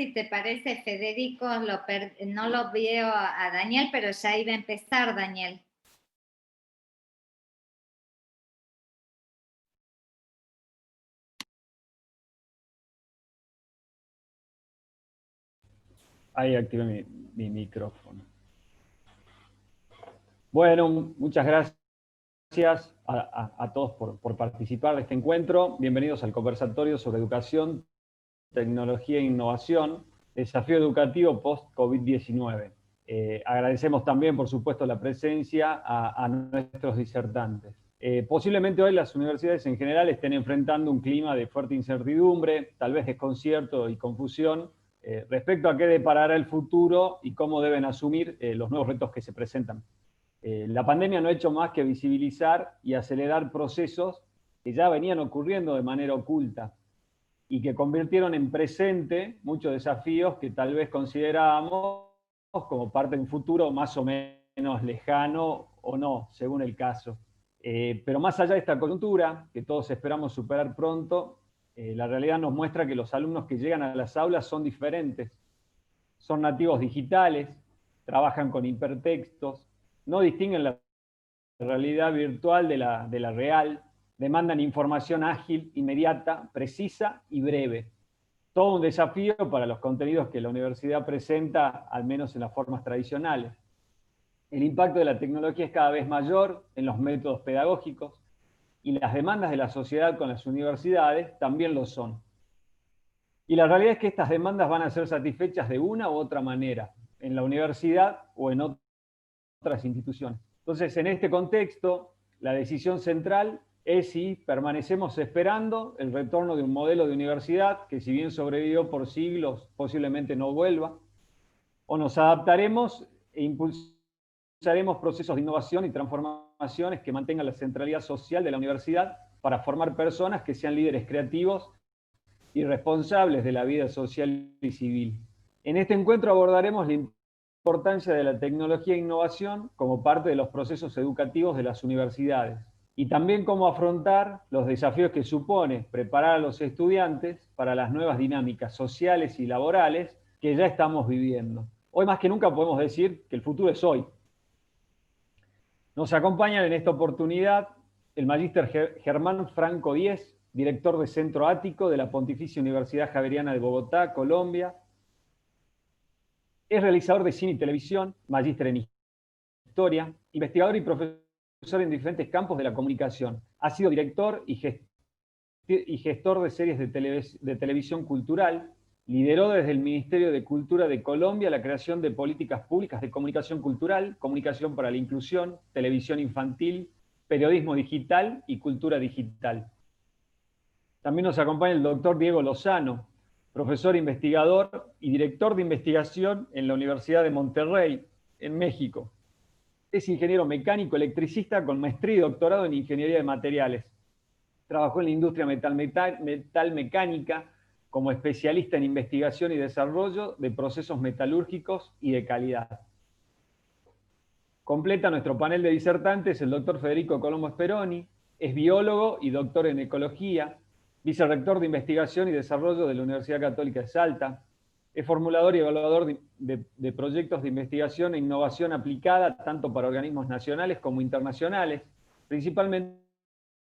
si te parece, Federico, no lo veo a Daniel, pero ya iba a empezar, Daniel. Ahí activé mi micrófono. Bueno, muchas gracias a todos por participar de este encuentro. Bienvenidos al conversatorio sobre educación, tecnología e innovación, desafío educativo post-COVID-19. Agradecemos también, por supuesto, la presencia a nuestros disertantes. Posiblemente hoy las universidades en general estén enfrentando un clima de fuerte incertidumbre, tal vez desconcierto y confusión respecto a qué deparará el futuro y cómo deben asumir los nuevos retos que se presentan. La pandemia no ha hecho más que visibilizar y acelerar procesos que ya venían ocurriendo de manera oculta y que convirtieron en presente muchos desafíos que tal vez considerábamos como parte de un futuro más o menos lejano o no, según el caso. Pero más allá de esta coyuntura, que todos esperamos superar pronto, la realidad nos muestra que los alumnos que llegan a las aulas son diferentes. Son nativos digitales, trabajan con hipertextos, no distinguen la realidad virtual de la real, demandan información ágil, inmediata, precisa y breve. Todo un desafío para los contenidos que la universidad presenta, al menos en las formas tradicionales. El impacto de la tecnología es cada vez mayor en los métodos pedagógicos y las demandas de la sociedad con las universidades también lo son. Y la realidad es que estas demandas van a ser satisfechas de una u otra manera, en la universidad o en otras instituciones. Entonces, en este contexto, la decisión central es si permanecemos esperando el retorno de un modelo de universidad que, si bien sobrevivió por siglos, posiblemente no vuelva, o nos adaptaremos e impulsaremos procesos de innovación y transformaciones que mantengan la centralidad social de la universidad para formar personas que sean líderes creativos y responsables de la vida social y civil. En este encuentro abordaremos la importancia de la tecnología e innovación como parte de los procesos educativos de las universidades y también cómo afrontar los desafíos que supone preparar a los estudiantes para las nuevas dinámicas sociales y laborales que ya estamos viviendo. Hoy más que nunca podemos decir que el futuro es hoy. Nos acompañan en esta oportunidad el magíster Germán Franco Díez, director de Centro Ático de la Pontificia Universidad Javeriana de Bogotá, Colombia. Es realizador de cine y televisión, magíster en historia, investigador y profesor en diferentes campos de la comunicación. Ha sido director y gestor de series de televisión cultural. Lideró desde el Ministerio de Cultura de Colombia la creación de políticas públicas de comunicación cultural, comunicación para la inclusión, televisión infantil, periodismo digital y cultura digital. También nos acompaña el doctor Diego Lozano, profesor investigador y director de investigación en la Universidad de Monterrey, en México. Es ingeniero mecánico electricista con maestría y doctorado en ingeniería de materiales. Trabajó en la industria metalmecánica como especialista en investigación y desarrollo de procesos metalúrgicos y de calidad. Completa nuestro panel de disertantes el doctor Federico Colombo Speroni, es biólogo y doctor en ecología, vicerrector de investigación y desarrollo de la Universidad Católica de Salta, es formulador y evaluador de proyectos de investigación e innovación aplicada tanto para organismos nacionales como internacionales, principalmente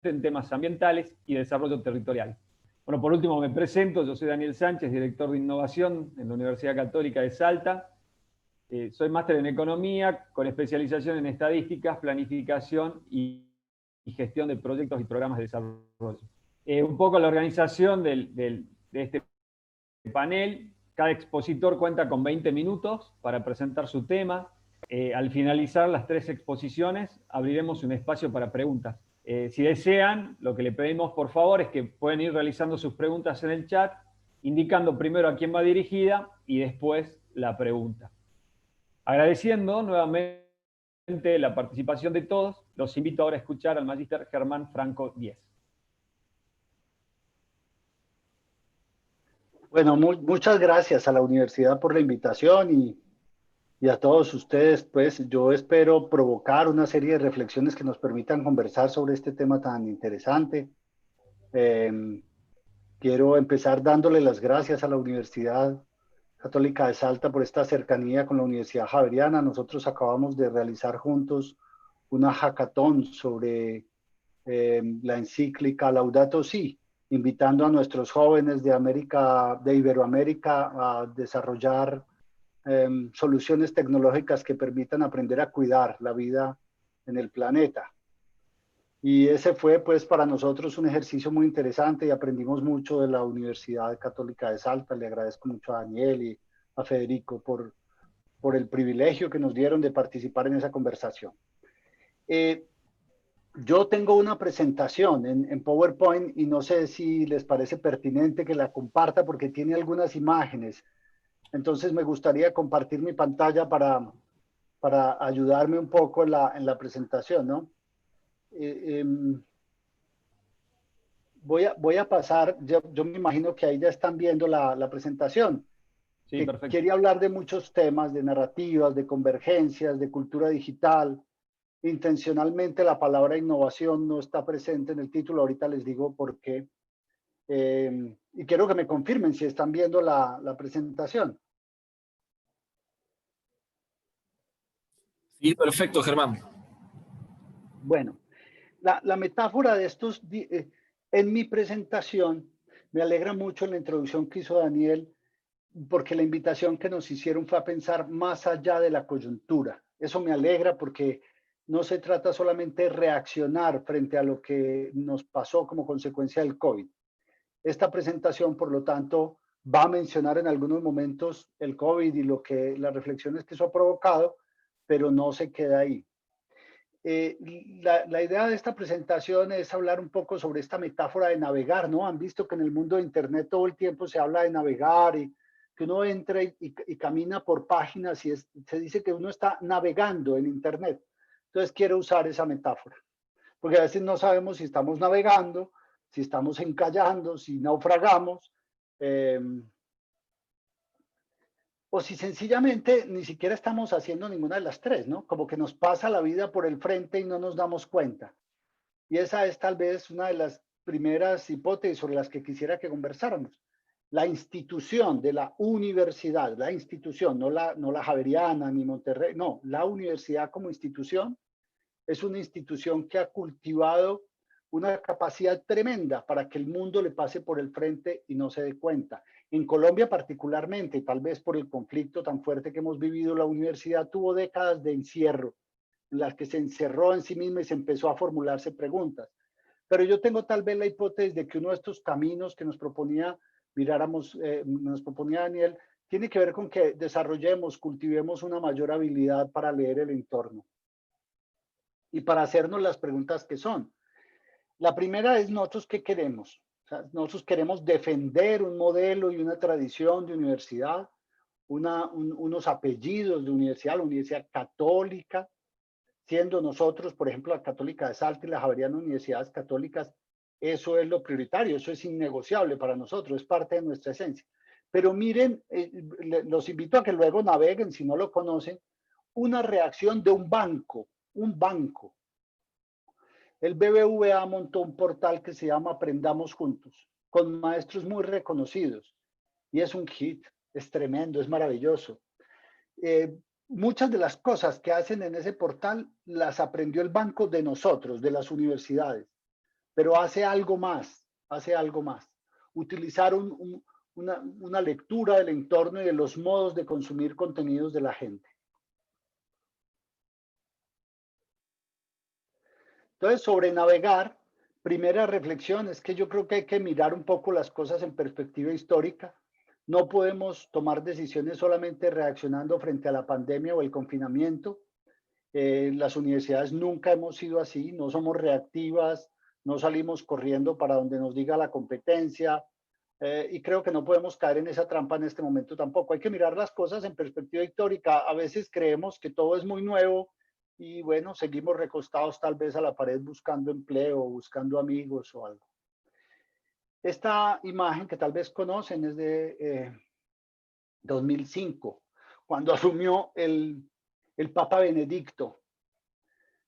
en temas ambientales y desarrollo territorial. Bueno, por último me presento, yo soy Daniel Sánchez, director de innovación en la Universidad Católica de Salta. Soy máster en economía con especialización en estadísticas, planificación y gestión de proyectos y programas de desarrollo. Un poco la organización de este panel. Cada expositor cuenta con 20 minutos para presentar su tema. Al finalizar las 3 exposiciones, abriremos un espacio para preguntas. Si desean, lo que le pedimos por favor es que pueden ir realizando sus preguntas en el chat, indicando primero a quién va dirigida y después la pregunta. Agradeciendo nuevamente la participación de todos, los invito ahora a escuchar al magíster Germán Franco Díez. Bueno, muchas gracias a la universidad por la invitación y a todos ustedes. Pues yo espero provocar una serie de reflexiones que nos permitan conversar sobre este tema tan interesante. Quiero empezar dándole las gracias a la universidad Católica de Salta por esta cercanía con la Universidad Javeriana. Nosotros acabamos de realizar juntos una hackathon sobre la encíclica Laudato Si, invitando a nuestros jóvenes de Iberoamérica a desarrollar soluciones tecnológicas que permitan aprender a cuidar la vida en el planeta. Y ese fue pues para nosotros un ejercicio muy interesante y aprendimos mucho de la Universidad Católica de Salta. Le agradezco mucho a Daniel y a Federico por el privilegio que nos dieron de participar en esa conversación. Yo tengo una presentación en PowerPoint y no sé si les parece pertinente que la comparta porque tiene algunas imágenes. Entonces me gustaría compartir mi pantalla para ayudarme un poco en la presentación, ¿no? Voy a pasar, yo me imagino que ahí ya están viendo la presentación. Sí, perfecto. Quería hablar de muchos temas, de narrativas, de convergencias, de cultura digital. Intencionalmente la palabra innovación no está presente en el título, ahorita les digo por qué. Y quiero que me confirmen si están viendo la presentación. Sí, perfecto, Germán. Bueno, la metáfora de estos, en mi presentación, me alegra mucho la introducción que hizo Daniel, porque la invitación que nos hicieron fue a pensar más allá de la coyuntura. Eso me alegra porque no se trata solamente de reaccionar frente a lo que nos pasó como consecuencia del COVID. Esta presentación, por lo tanto, va a mencionar en algunos momentos el COVID y las reflexiones que eso ha provocado, pero no se queda ahí. La idea de esta presentación es hablar un poco sobre esta metáfora de navegar, ¿no? Han visto que en el mundo de Internet todo el tiempo se habla de navegar y que uno entra y camina por páginas y se dice que uno está navegando en Internet. Entonces quiero usar esa metáfora, porque a veces no sabemos si estamos navegando, si estamos encallando, si naufragamos, o si sencillamente ni siquiera estamos haciendo ninguna de las tres, ¿no? Como que nos pasa la vida por el frente y no nos damos cuenta. Y esa es tal vez una de las primeras hipótesis sobre las que quisiera que conversáramos. La institución de la universidad, la institución, no la Javeriana ni Monterrey, no, la universidad como institución es una institución que ha cultivado una capacidad tremenda para que el mundo le pase por el frente y no se dé cuenta. En Colombia particularmente, tal vez por el conflicto tan fuerte que hemos vivido, la universidad tuvo décadas de encierro, en las que se encerró en sí misma y se empezó a formularse preguntas. Pero yo tengo tal vez la hipótesis de que uno de estos caminos que nos proponía, nos proponía Daniel, tiene que ver con que desarrollemos, cultivemos una mayor habilidad para leer el entorno y para hacernos las preguntas que son. La primera es nosotros qué queremos. O sea, nosotros queremos defender un modelo y una tradición de universidad, unos apellidos de universidad, la universidad católica, siendo nosotros, por ejemplo, la Católica de Salta y la Javeriana Universidades Católicas, eso es lo prioritario, eso es innegociable para nosotros, es parte de nuestra esencia. Pero miren, los invito a que luego naveguen, si no lo conocen, una reacción de un banco. El BBVA montó un portal que se llama Aprendamos Juntos, con maestros muy reconocidos. Y es un hit, es tremendo, es maravilloso. Muchas de las cosas que hacen en ese portal las aprendió el banco de nosotros, de las universidades. Pero hace algo más, Utilizar una lectura del entorno y de los modos de consumir contenidos de la gente. Entonces, sobre navegar, primera reflexión es que yo creo que hay que mirar un poco las cosas en perspectiva histórica. No podemos tomar decisiones solamente reaccionando frente a la pandemia o el confinamiento. Las universidades nunca hemos sido así, no somos reactivas, no salimos corriendo para donde nos diga la competencia, y creo que no podemos caer en esa trampa en este momento tampoco. Hay que mirar las cosas en perspectiva histórica. A veces creemos que todo es muy nuevo y bueno, seguimos recostados tal vez a la pared buscando empleo, buscando amigos o algo. Esta imagen que tal vez conocen es de 2005, cuando asumió el Papa Benedicto.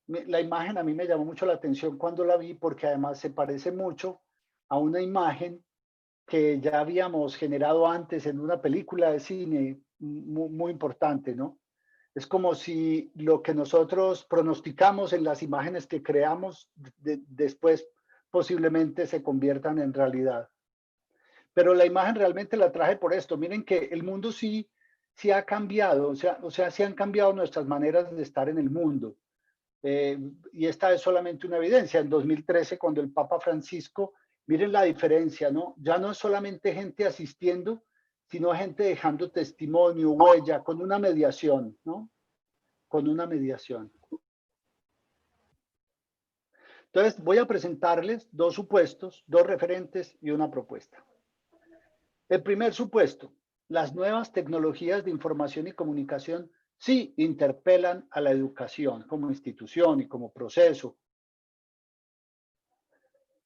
La imagen a mí me llamó mucho la atención cuando la vi porque además se parece mucho a una imagen que ya habíamos generado antes en una película de cine muy, muy importante, ¿no? Es como si lo que nosotros pronosticamos en las imágenes que creamos después posiblemente se conviertan en realidad. Pero la imagen realmente la traje por esto. Miren que el mundo sí, sí ha cambiado, o sea, sí han cambiado nuestras maneras de estar en el mundo. Y esta es solamente una evidencia. En 2013, cuando el Papa Francisco, miren la diferencia, ¿no? Ya no es solamente gente asistiendo, sino gente dejando testimonio, huella, con una mediación, ¿no? Con una mediación. Entonces, voy a presentarles dos supuestos, dos referentes y una propuesta. El primer supuesto, las nuevas tecnologías de información y comunicación sí interpelan a la educación como institución y como proceso.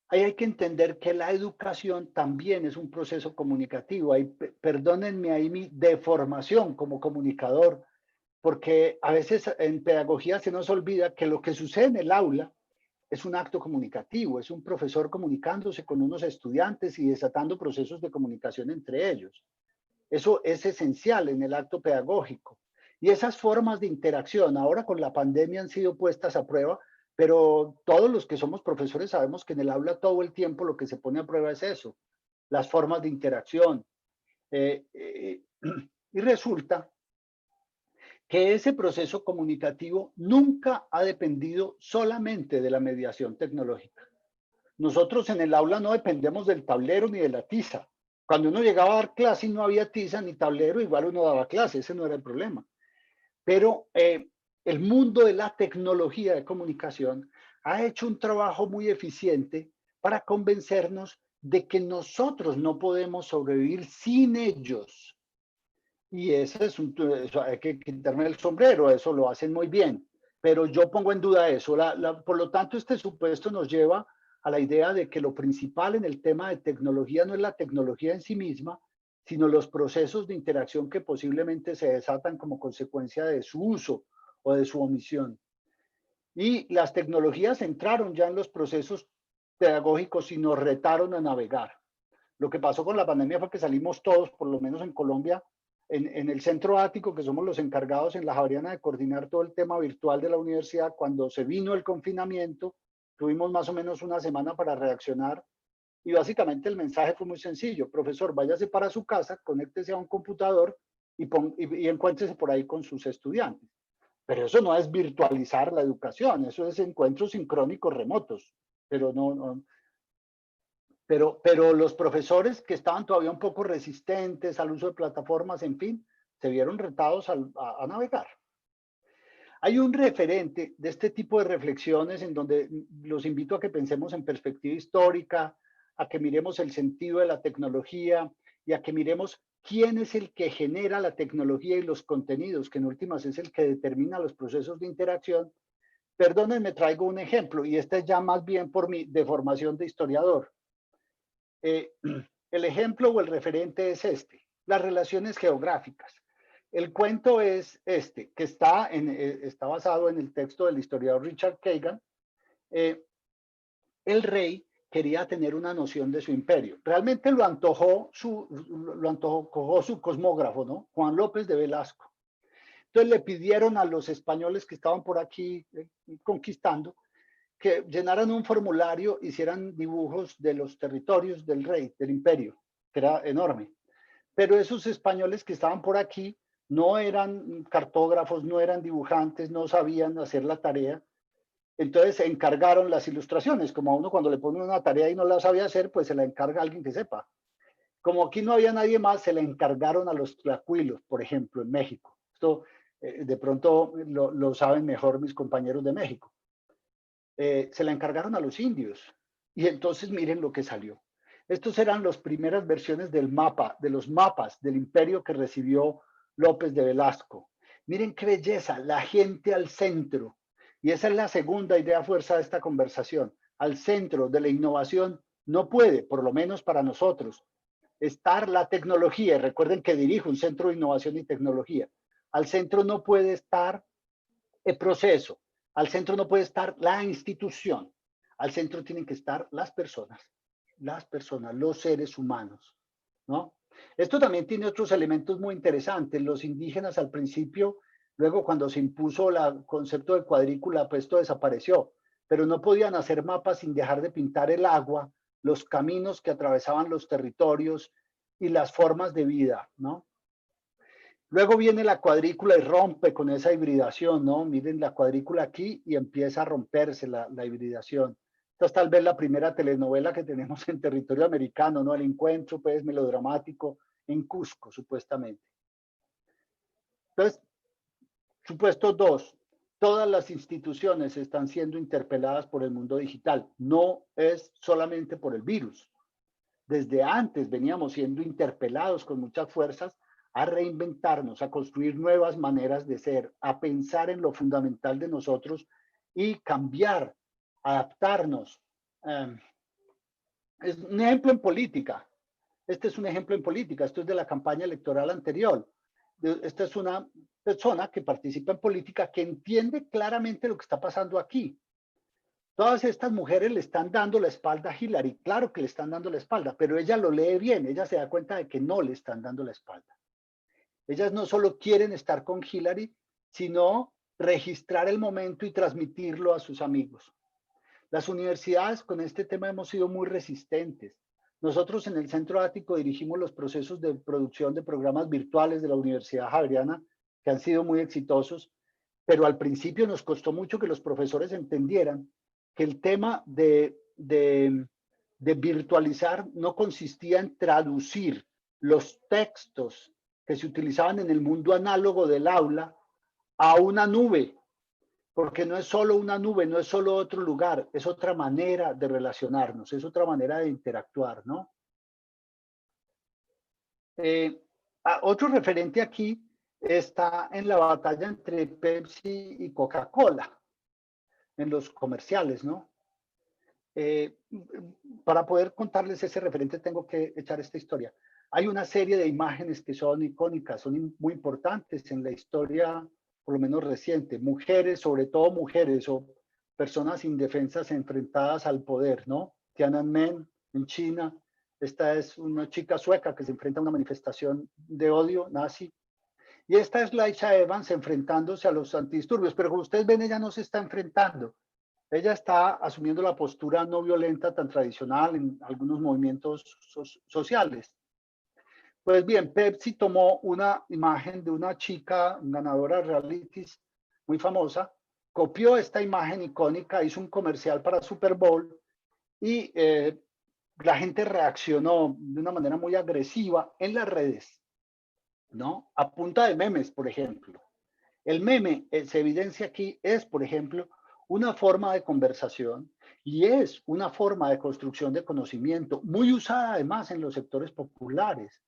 Ahí hay que entender que la educación también es un proceso comunicativo. Ahí, perdónenme ahí mi deformación como comunicador, porque a veces en pedagogía se nos olvida que lo que sucede en el aula es un acto comunicativo, es un profesor comunicándose con unos estudiantes y desatando procesos de comunicación entre ellos. Eso es esencial en el acto pedagógico. Y esas formas de interacción ahora con la pandemia han sido puestas a prueba, pero todos los que somos profesores sabemos que en el aula todo el tiempo lo que se pone a prueba es eso, las formas de interacción. Y resulta que ese proceso comunicativo nunca ha dependido solamente de la mediación tecnológica. Nosotros en el aula no dependemos del tablero ni de la tiza. Cuando uno llegaba a dar clase y no había tiza ni tablero, igual uno daba clase, ese no era el problema. Pero el mundo de la tecnología de comunicación ha hecho un trabajo muy eficiente para convencernos de que nosotros no podemos sobrevivir sin ellos. Y ese es eso hay que quitarme el sombrero, eso lo hacen muy bien. Pero yo pongo en duda eso. Por lo tanto, este supuesto nos lleva a la idea de que lo principal en el tema de tecnología no es la tecnología en sí misma, sino los procesos de interacción que posiblemente se desatan como consecuencia de su uso o de su omisión. Y las tecnologías entraron ya en los procesos pedagógicos y nos retaron a navegar. Lo que pasó con la pandemia fue que salimos todos, por lo menos en Colombia, en el centro ático, que somos los encargados en la Javeriana de coordinar todo el tema virtual de la universidad. Cuando se vino el confinamiento, tuvimos más o menos una semana para reaccionar y básicamente el mensaje fue muy sencillo: profesor, váyase para su casa, conéctese a un computador y encuéntrese por ahí con sus estudiantes. Pero eso no es virtualizar la educación, eso es encuentros sincrónicos remotos, pero pero los profesores que estaban todavía un poco resistentes al uso de plataformas, en fin, se vieron retados a navegar. Hay un referente de este tipo de reflexiones en donde los invito a que pensemos en perspectiva histórica, a que miremos el sentido de la tecnología y a que miremos quién es el que genera la tecnología y los contenidos, que en últimas es el que determina los procesos de interacción. Perdónenme, traigo un ejemplo, y este es ya más bien por mi deformación de historiador. El ejemplo o el referente es este: las relaciones geográficas. El cuento es este, que está basado en el texto del historiador Richard Kagan. El rey quería tener una noción de su imperio. Realmente lo antojó su cosmógrafo, ¿no? Juan López de Velasco. Entonces le pidieron a los españoles que estaban por aquí conquistando que llenaran un formulario, hicieran dibujos de los territorios del rey, del imperio, que era enorme. Pero esos españoles que estaban por aquí no eran cartógrafos, no eran dibujantes, no sabían hacer la tarea. Entonces se encargaron las ilustraciones. Como a uno cuando le ponen una tarea y no la sabía hacer, pues se la encarga a alguien que sepa. Como aquí no había nadie más, se le encargaron a los tlacuilos, por ejemplo, en México. Esto de pronto lo saben mejor mis compañeros de México. Se la encargaron a los indios. Y entonces miren lo que salió. Estos eran las primeras versiones del mapa, de los mapas del imperio que recibió López de Velasco. Miren qué belleza, la gente al centro. Y esa es la segunda idea fuerza de esta conversación. Al centro de la innovación no puede, por lo menos para nosotros, estar la tecnología. Recuerden que dirijo un centro de innovación y tecnología. Al centro no puede estar el proceso. Al centro no puede estar la institución. Al centro tienen que estar las personas. las personas, los seres humanos, ¿no? Esto también tiene otros elementos muy interesantes. Los indígenas al principio, luego cuando se impuso el concepto de cuadrícula, pues esto desapareció, pero no podían hacer mapas sin dejar de pintar el agua, los caminos que atravesaban los territorios y las formas de vida, ¿no? Luego viene la cuadrícula y rompe con esa hibridación, ¿no? Miren la cuadrícula aquí y empieza a romperse la hibridación. Esta es tal vez la primera telenovela que tenemos en territorio americano, ¿no? El encuentro, pues, melodramático en Cusco, supuestamente. Entonces, supuesto 2, todas las instituciones están siendo interpeladas por el mundo digital. No es solamente por el virus. Desde antes veníamos siendo interpelados con muchas fuerzas a reinventarnos, a construir nuevas maneras de ser, a pensar en lo fundamental de nosotros y cambiar, adaptarnos. Es un ejemplo en política. Este es un ejemplo en política. Esto es de la campaña electoral anterior. Esta es una persona que participa en política que entiende claramente lo que está pasando aquí. Todas estas mujeres le están dando la espalda a Hillary. Claro que le están dando la espalda, pero ella lo lee bien. Ella se da cuenta de que no le están dando la espalda. Ellas no solo quieren estar con Hillary, sino registrar el momento y transmitirlo a sus amigos. Las universidades con este tema hemos sido muy resistentes. Nosotros en el Centro Ático dirigimos los procesos de producción de programas virtuales de la Universidad Javeriana, que han sido muy exitosos, pero al principio nos costó mucho que los profesores entendieran que el tema de virtualizar no consistía en traducir los textos que se utilizaban en el mundo análogo del aula a una nube, porque no es solo una nube, no es solo otro lugar, es otra manera de relacionarnos, es otra manera de interactuar, ¿no? Otro referente aquí está en la batalla entre Pepsi y Coca-Cola, en los comerciales, ¿no? Para poder contarles ese referente tengo que echar esta historia. Hay una serie de imágenes que son icónicas, son muy importantes en la historia, por lo menos reciente. Mujeres, sobre todo mujeres o personas indefensas enfrentadas al poder, ¿no? Tiananmen en China. Esta es una chica sueca que se enfrenta a una manifestación de odio nazi. Y esta es Laisha Evans enfrentándose a los antidisturbios. Pero como ustedes ven, ella no se está enfrentando. Ella está asumiendo la postura no violenta tan tradicional en algunos movimientos sociales. Pues bien, Pepsi tomó una imagen de una chica ganadora de realities muy famosa, copió esta imagen icónica, hizo un comercial para Super Bowl y la gente reaccionó de una manera muy agresiva en las redes, ¿no? A punta de memes, por ejemplo. El meme, se evidencia aquí, es, por ejemplo, una forma de conversación y es una forma de construcción de conocimiento, muy usada además en los sectores populares,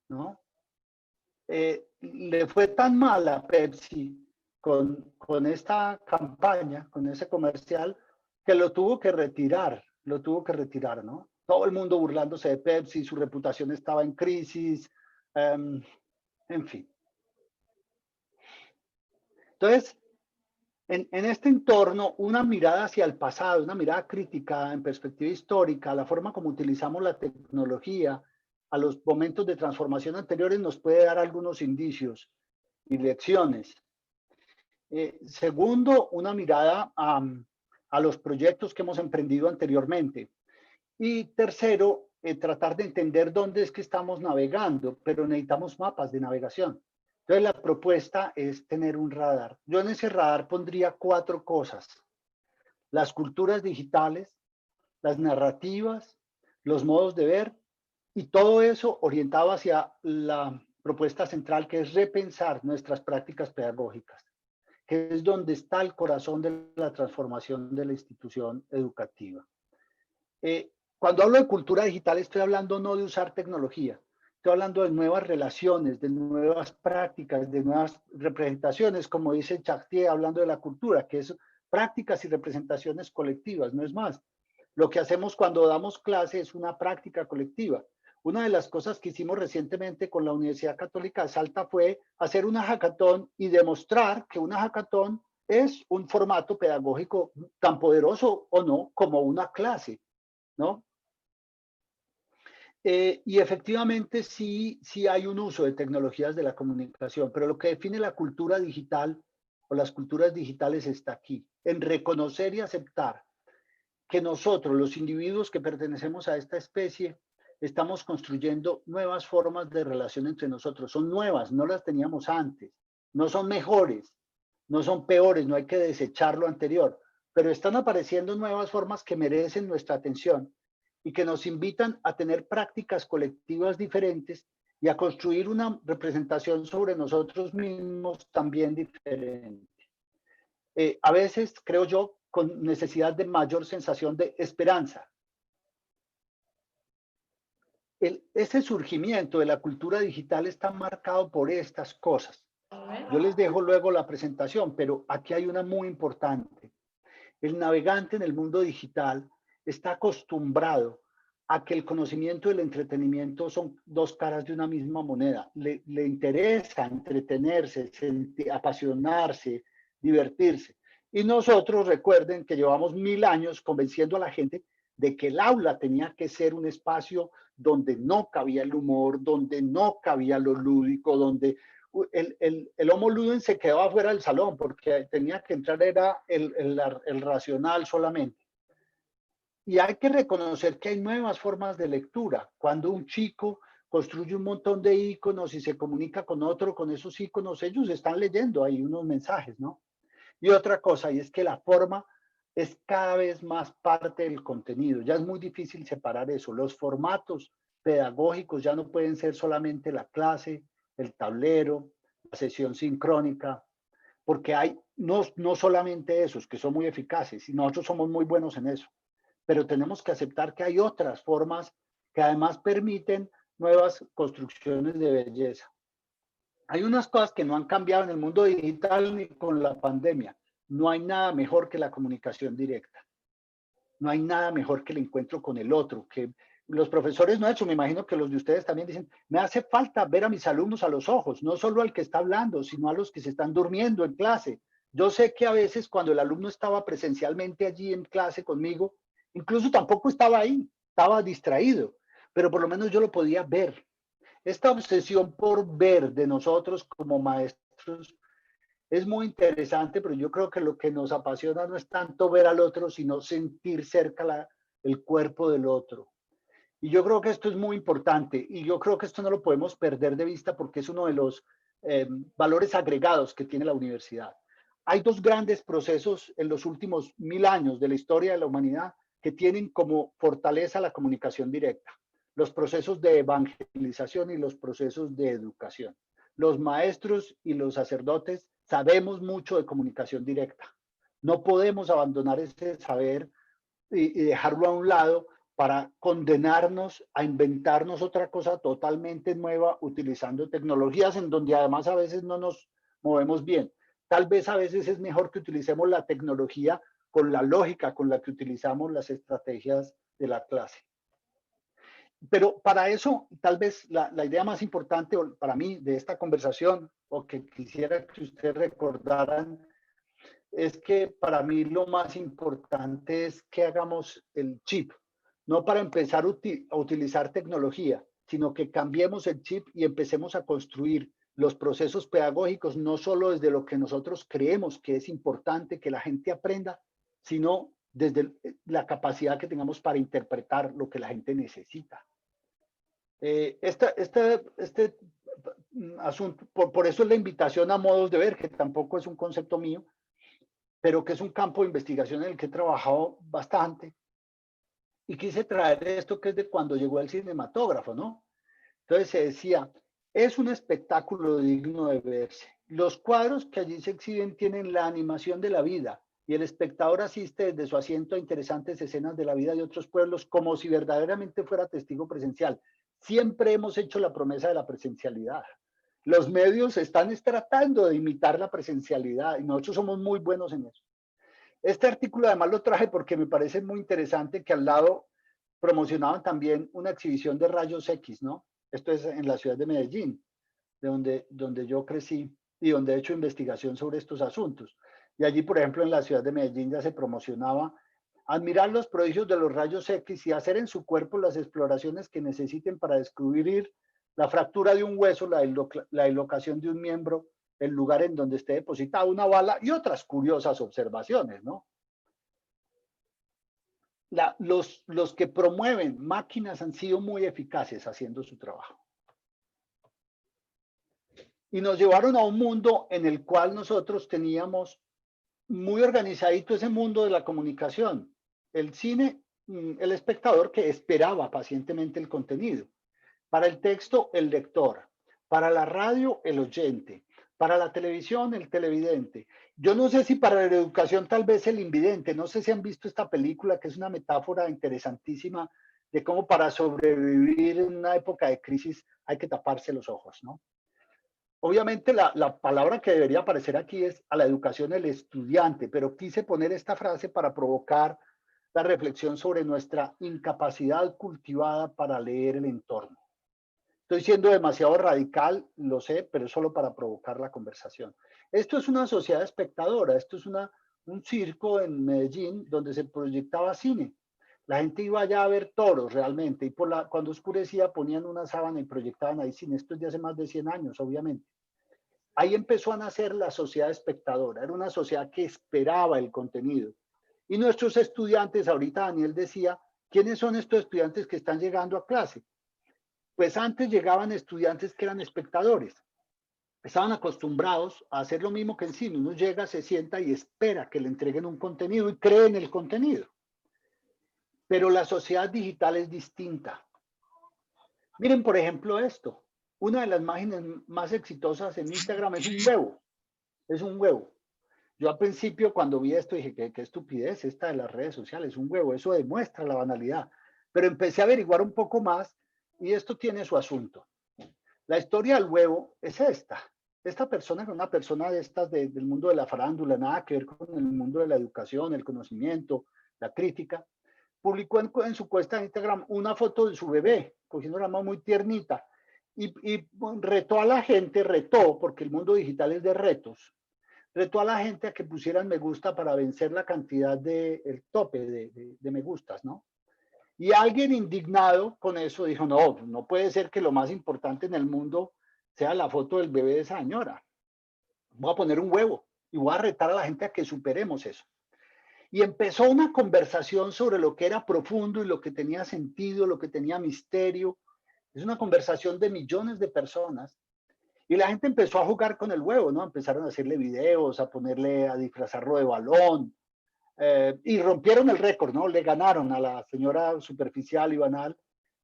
¿no? Le fue tan mal a Pepsi con esta campaña, con ese comercial, que lo tuvo que retirar, ¿no? Todo el mundo burlándose de Pepsi, su reputación estaba en crisis, en fin. Entonces, en este entorno, una mirada hacia el pasado, una mirada crítica en perspectiva histórica, la forma como utilizamos la tecnología, a los momentos de transformación anteriores nos puede dar algunos indicios y lecciones. Segundo, una mirada a los proyectos que hemos emprendido anteriormente. Y tercero, tratar de entender dónde es que estamos navegando, pero necesitamos mapas de navegación. Entonces la propuesta es tener un radar. Yo en ese radar pondría 4 cosas: las culturas digitales, las narrativas, los modos de ver, y todo eso orientado hacia la propuesta central, que es repensar nuestras prácticas pedagógicas, que es donde está el corazón de la transformación de la institución educativa. Cuando hablo de cultura digital, estoy hablando no de usar tecnología, estoy hablando de nuevas relaciones, de nuevas prácticas, de nuevas representaciones, como dice Chartier, hablando de la cultura, que es prácticas y representaciones colectivas, no es más. Lo que hacemos cuando damos clase es una práctica colectiva. Una de las cosas que hicimos recientemente con la Universidad Católica de Salta fue hacer una hackathon y demostrar que una hackathon es un formato pedagógico tan poderoso o no como una clase. ¿no? Y efectivamente sí hay un uso de tecnologías de la comunicación, pero lo que define la cultura digital o las culturas digitales está aquí, en reconocer y aceptar que nosotros, los individuos que pertenecemos a esta especie, estamos construyendo nuevas formas de relación entre nosotros. Son nuevas, no las teníamos antes. No son mejores, no son peores, no hay que desechar lo anterior, pero están apareciendo nuevas formas que merecen nuestra atención y que nos invitan a tener prácticas colectivas diferentes y a construir una representación sobre nosotros mismos también diferente. A veces, creo yo, con necesidad de mayor sensación de esperanza. Ese surgimiento de la cultura digital está marcado por estas cosas. Yo les dejo luego la presentación, pero aquí hay una muy importante. El navegante en el mundo digital está acostumbrado a que el conocimiento y el entretenimiento son dos caras de una misma moneda. Le interesa entretenerse, apasionarse, divertirse. Y nosotros recuerden que llevamos 1000 años convenciendo a la gente de que el aula tenía que ser un espacio donde no cabía el humor, donde no cabía lo lúdico, donde el homo ludens se quedaba fuera del salón porque tenía que entrar era el racional solamente. Y hay que reconocer que hay nuevas formas de lectura. Cuando un chico construye un montón de iconos y se comunica con otro con esos iconos, ellos están leyendo ahí unos mensajes, ¿no? Y otra cosa, y es que la forma es cada vez más parte del contenido. Ya es muy difícil separar eso. Los formatos pedagógicos ya no pueden ser solamente la clase, el tablero, la sesión sincrónica, porque hay no solamente esos que son muy eficaces, y nosotros somos muy buenos en eso, pero tenemos que aceptar que hay otras formas que además permiten nuevas construcciones de belleza. Hay unas cosas que no han cambiado en el mundo digital ni con la pandemia. No hay nada mejor que la comunicación directa. No hay nada mejor que el encuentro con el otro, que los profesores nuestros, me imagino que los de ustedes también dicen, me hace falta ver a mis alumnos a los ojos, no solo al que está hablando, sino a los que se están durmiendo en clase. Yo sé que a veces cuando el alumno estaba presencialmente allí en clase conmigo, incluso tampoco estaba ahí, estaba distraído, pero por lo menos yo lo podía ver. Esta obsesión por ver de nosotros como maestros es muy interesante, pero yo creo que lo que nos apasiona no es tanto ver al otro, sino sentir cerca el cuerpo del otro. Y yo creo que esto es muy importante y yo creo que esto no lo podemos perder de vista porque es uno de los valores agregados que tiene la universidad. Hay dos grandes procesos en los últimos 1000 años de la historia de la humanidad que tienen como fortaleza la comunicación directa. Los procesos de evangelización y los procesos de educación. Los maestros y los sacerdotes sabemos mucho de comunicación directa. No podemos abandonar ese saber y dejarlo a un lado para condenarnos a inventarnos otra cosa totalmente nueva utilizando tecnologías en donde además a veces no nos movemos bien. Tal vez a veces es mejor que utilicemos la tecnología con la lógica con la que utilizamos las estrategias de la clase. Pero para eso, tal vez la idea más importante para mí de esta conversación, o que quisiera que ustedes recordaran, es que para mí lo más importante es que hagamos el chip, no para empezar a utilizar tecnología, sino que cambiemos el chip y empecemos a construir los procesos pedagógicos, no solo desde lo que nosotros creemos que es importante que la gente aprenda, sino desde la capacidad que tengamos para interpretar lo que la gente necesita. Este asunto, por eso es la invitación a modos de ver, que tampoco es un concepto mío, pero que es un campo de investigación en el que he trabajado bastante. Y quise traer esto que es de cuando llegó el cinematógrafo, ¿no? Entonces se decía, es un espectáculo digno de verse. Los cuadros que allí se exhiben tienen la animación de la vida y el espectador asiste desde su asiento a interesantes escenas de la vida de otros pueblos como si verdaderamente fuera testigo presencial. Siempre hemos hecho la promesa de la presencialidad. Los medios están tratando de imitar la presencialidad y nosotros somos muy buenos en eso. Este artículo además lo traje porque me parece muy interesante que al lado promocionaban también una exhibición de rayos X, ¿no? Esto es en la ciudad de Medellín, donde yo crecí y donde he hecho investigación sobre estos asuntos. Y allí, por ejemplo, en la ciudad de Medellín ya se promocionaba admirar los prodigios de los rayos X y hacer en su cuerpo las exploraciones que necesiten para descubrir la fractura de un hueso, la dislocación de un miembro, el lugar en donde esté depositada una bala y otras curiosas observaciones, ¿no? Los que promueven máquinas han sido muy eficaces haciendo su trabajo. Y nos llevaron a un mundo en el cual nosotros teníamos muy organizadito ese mundo de la comunicación. El cine, el espectador que esperaba pacientemente el contenido. Para el texto, el lector. Para la radio, el oyente. Para la televisión, el televidente. Yo no sé si para la educación tal vez el invidente. No sé si han visto esta película que es una metáfora interesantísima de cómo para sobrevivir en una época de crisis hay que taparse los ojos, ¿no? Obviamente la palabra que debería aparecer aquí es a la educación el estudiante, pero quise poner esta frase para provocar la reflexión sobre nuestra incapacidad cultivada para leer el entorno. Estoy siendo demasiado radical, lo sé, pero solo para provocar la conversación. Esto es una sociedad espectadora, esto es un circo en Medellín donde se proyectaba cine. La gente iba allá a ver toros realmente, y cuando oscurecía ponían una sábana y proyectaban ahí cine. Esto es de hace más de 100 años, obviamente. Ahí empezó a nacer la sociedad espectadora, era una sociedad que esperaba el contenido. Y nuestros estudiantes, ahorita Daniel decía, ¿quiénes son estos estudiantes que están llegando a clase? Pues antes llegaban estudiantes que eran espectadores. Estaban acostumbrados a hacer lo mismo que en cine. Uno llega, se sienta y espera que le entreguen un contenido y cree en el contenido. Pero la sociedad digital es distinta. Miren, por ejemplo, esto. Una de las imágenes más exitosas en Instagram es un huevo. Es un huevo. Yo al principio cuando vi esto dije, qué estupidez esta de las redes sociales, un huevo, eso demuestra la banalidad. Pero empecé a averiguar un poco más y esto tiene su asunto. La historia del huevo es esta. Esta persona, una persona de estas del mundo de la farándula, nada que ver con el mundo de la educación, el conocimiento, la crítica, publicó en su cuenta de Instagram una foto de su bebé, cogiendo la mano muy tiernita, y retó a la gente, porque el mundo digital es de retos, retó a la gente a que pusieran me gusta para vencer la cantidad el tope de me gustas, ¿no? Y alguien indignado con eso dijo, no puede ser que lo más importante en el mundo sea la foto del bebé de esa señora. Voy a poner un huevo y voy a retar a la gente a que superemos eso. Y empezó una conversación sobre lo que era profundo y lo que tenía sentido, lo que tenía misterio. Es una conversación de millones de personas. Y la gente empezó a jugar con el huevo, ¿no? Empezaron a hacerle videos, a disfrazarlo de balón. Y rompieron el récord, ¿no? Le ganaron a la señora superficial y banal.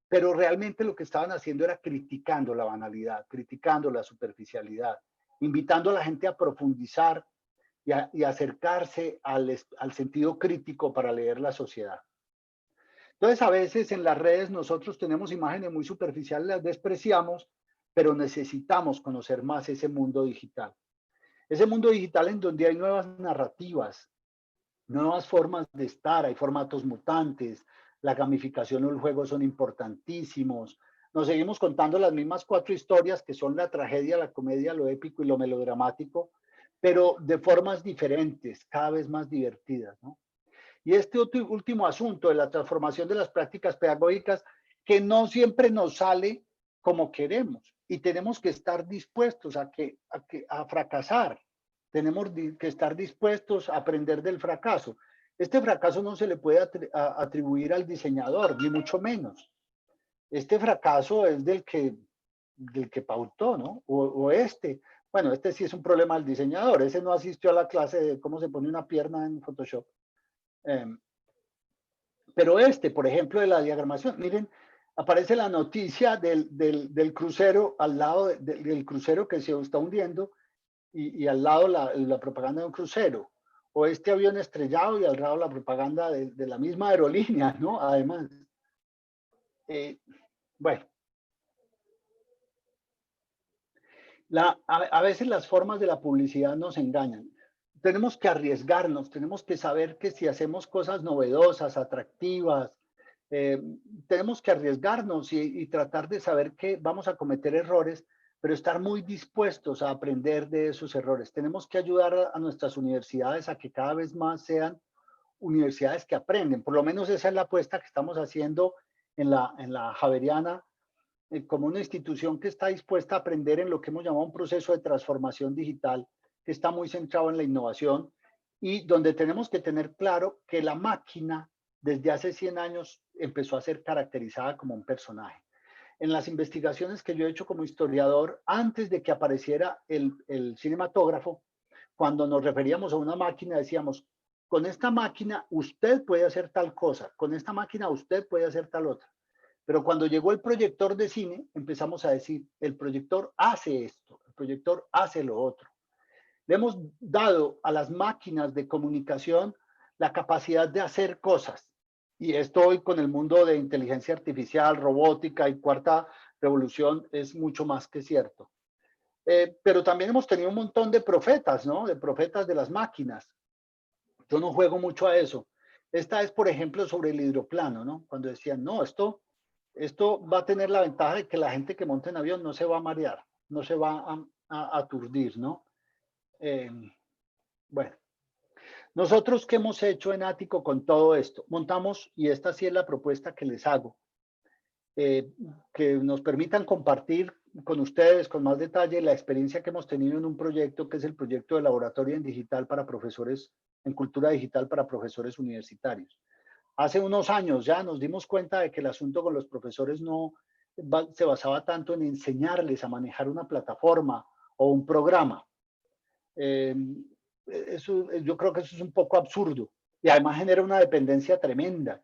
Pero realmente lo que estaban haciendo era criticando la banalidad, criticando la superficialidad, invitando a la gente a profundizar y acercarse al sentido crítico para leer la sociedad. Entonces, a veces en las redes nosotros tenemos imágenes muy superficiales, las despreciamos, pero necesitamos conocer más ese mundo digital. Ese mundo digital en donde hay nuevas narrativas, nuevas formas de estar, hay formatos mutantes, la gamificación o el juego son importantísimos. Nos seguimos contando las mismas 4 historias que son la tragedia, la comedia, lo épico y lo melodramático, pero de formas diferentes, cada vez más divertidas, ¿no? Y este último asunto de la transformación de las prácticas pedagógicas que no siempre nos sale como queremos y tenemos que estar dispuestos a fracasar. Tenemos que estar dispuestos a aprender del fracaso. Este fracaso no se le puede atribuir al diseñador, ni mucho menos. Este fracaso es del que pautó, ¿no? Bueno, este sí es un problema del diseñador. Ese no asistió a la clase de cómo se pone una pierna en Photoshop. Pero por ejemplo, de la diagramación, miren, aparece la noticia del crucero al lado del crucero que se está hundiendo y al lado la propaganda de un crucero. O este avión estrellado y al lado la propaganda de la misma aerolínea, ¿no? Además. Bueno. A veces las formas de la publicidad nos engañan. Tenemos que arriesgarnos, tenemos que saber que si hacemos cosas novedosas, atractivas, tenemos que arriesgarnos y tratar de saber que vamos a cometer errores, pero estar muy dispuestos a aprender de esos errores. Tenemos que ayudar a nuestras universidades a que cada vez más sean universidades que aprenden. Por lo menos esa es la apuesta que estamos haciendo en la Javeriana, como una institución que está dispuesta a aprender en lo que hemos llamado un proceso de transformación digital, que está muy centrado en la innovación y donde tenemos que tener claro que la máquina desde hace 100 años empezó a ser caracterizada como un personaje. En las investigaciones que yo he hecho como historiador, antes de que apareciera el cinematógrafo, cuando nos referíamos a una máquina decíamos, con esta máquina usted puede hacer tal cosa, con esta máquina usted puede hacer tal otra. Pero cuando llegó el proyector de cine, empezamos a decir, el proyector hace esto, el proyector hace lo otro. Le hemos dado a las máquinas de comunicación la capacidad de hacer cosas. Y esto hoy con el mundo de inteligencia artificial, robótica y cuarta revolución es mucho más que cierto. Pero también hemos tenido un montón de profetas, ¿no? De profetas de las máquinas. Yo no juego mucho a eso. Esta es, por ejemplo, sobre el hidroplano, ¿no? Cuando decían, no, esto va a tener la ventaja de que la gente que monta en avión no se va a marear, no se va a aturdir, ¿no? Bueno, nosotros ¿qué hemos hecho en Ático con todo esto? Montamos, y esta sí es la propuesta que les hago, que nos permitan compartir con ustedes con más detalle la experiencia que hemos tenido en un proyecto que es el proyecto de laboratorio en digital para profesores, en cultura digital para profesores universitarios. Hace unos años ya nos dimos cuenta de que el asunto con los profesores no se basaba tanto en enseñarles a manejar una plataforma o un programa. Yo creo que eso es un poco absurdo y además genera una dependencia tremenda.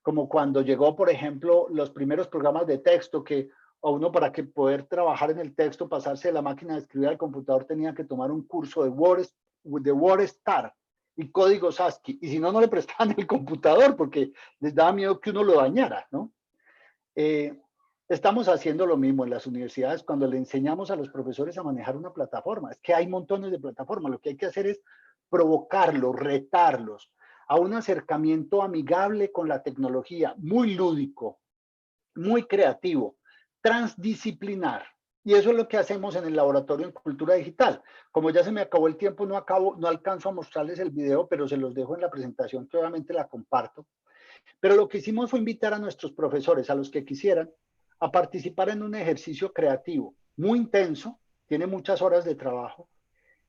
Como cuando llegó, por ejemplo, los primeros programas de texto que a uno para que poder trabajar en el texto, pasarse de la máquina de escribir al computador tenía que tomar un curso de WordStar y códigos ASCII, y si no, no le prestaban el computador porque les daba miedo que uno lo dañara, ¿no? Estamos haciendo lo mismo en las universidades cuando le enseñamos a los profesores a manejar una plataforma. Es que hay montones de plataformas, lo que hay que hacer es provocarlos, retarlos a un acercamiento amigable con la tecnología, muy lúdico, muy creativo, transdisciplinar. Y eso es lo que hacemos en el laboratorio en cultura digital. Como ya se me acabó el tiempo, no alcanzo a mostrarles el video, pero se los dejo en la presentación, que obviamente la comparto. Pero lo que hicimos fue invitar a nuestros profesores, a los que quisieran, a participar en un ejercicio creativo muy intenso, tiene muchas horas de trabajo.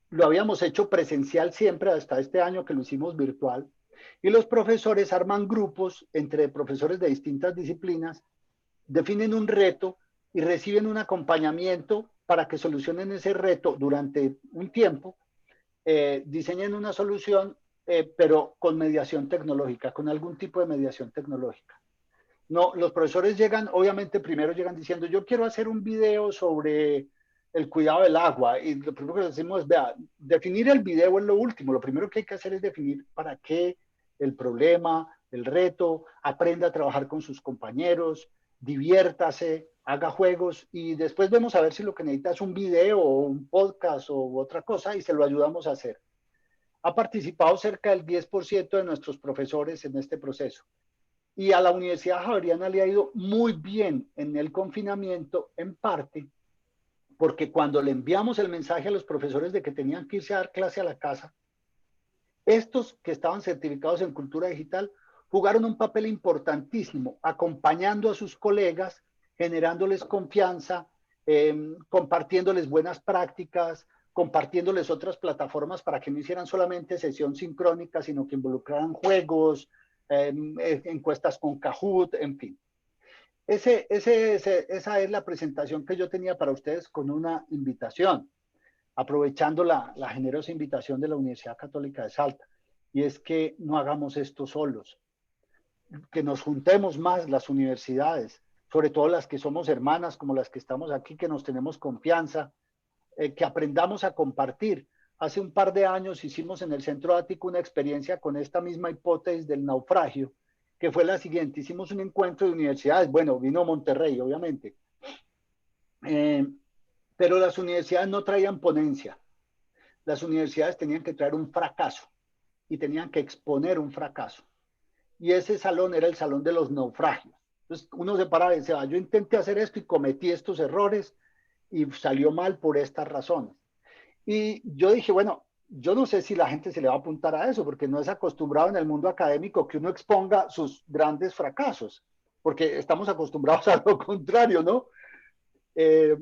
Lo habíamos hecho presencial siempre, hasta este año que lo hicimos virtual. Y los profesores arman grupos entre profesores de distintas disciplinas, definen un reto y reciben un acompañamiento para que solucionen ese reto durante un tiempo, diseñen una solución, pero con mediación tecnológica, con algún tipo de mediación tecnológica. No, los profesores llegan, obviamente primero llegan diciendo, yo quiero hacer un video sobre el cuidado del agua, y lo primero que decimos es, vea, definir el video es lo último, lo primero que hay que hacer es definir para qué el problema, el reto, aprenda a trabajar con sus compañeros, diviértase, haga juegos, y después vemos a ver si lo que necesita es un video o un podcast o otra cosa, y se lo ayudamos a hacer. Ha participado cerca del 10% de nuestros profesores en este proceso. Y a la Universidad Javeriana le ha ido muy bien en el confinamiento, en parte porque cuando le enviamos el mensaje a los profesores de que tenían que irse a dar clase a la casa, estos que estaban certificados en cultura digital jugaron un papel importantísimo, acompañando a sus colegas, generándoles confianza, compartiéndoles buenas prácticas, compartiéndoles otras plataformas para que no hicieran solamente sesión sincrónica, sino que involucraran juegos, encuestas con Kahoot, en fin. Esa es la presentación que yo tenía para ustedes con una invitación, aprovechando la generosa invitación de la Universidad Católica de Salta. Y es que no hagamos esto solos, que nos juntemos más las universidades, sobre todo las que somos hermanas como las que estamos aquí, que nos tenemos confianza, que aprendamos a compartir. Hace un par de años hicimos en el Centro Ático una experiencia con esta misma hipótesis del naufragio, que fue la siguiente. Hicimos un encuentro de universidades, bueno, vino Monterrey, obviamente, pero las universidades no traían ponencia. Las universidades tenían que traer un fracaso y tenían que exponer un fracaso. Y ese salón era el salón de los naufragios. Entonces uno se paraba y decía, yo intenté hacer esto y cometí estos errores y salió mal por estas razones. Y yo dije, bueno, yo no sé si la gente se le va a apuntar a eso, porque no es acostumbrado en el mundo académico que uno exponga sus grandes fracasos, porque estamos acostumbrados a lo contrario, ¿no? Eh,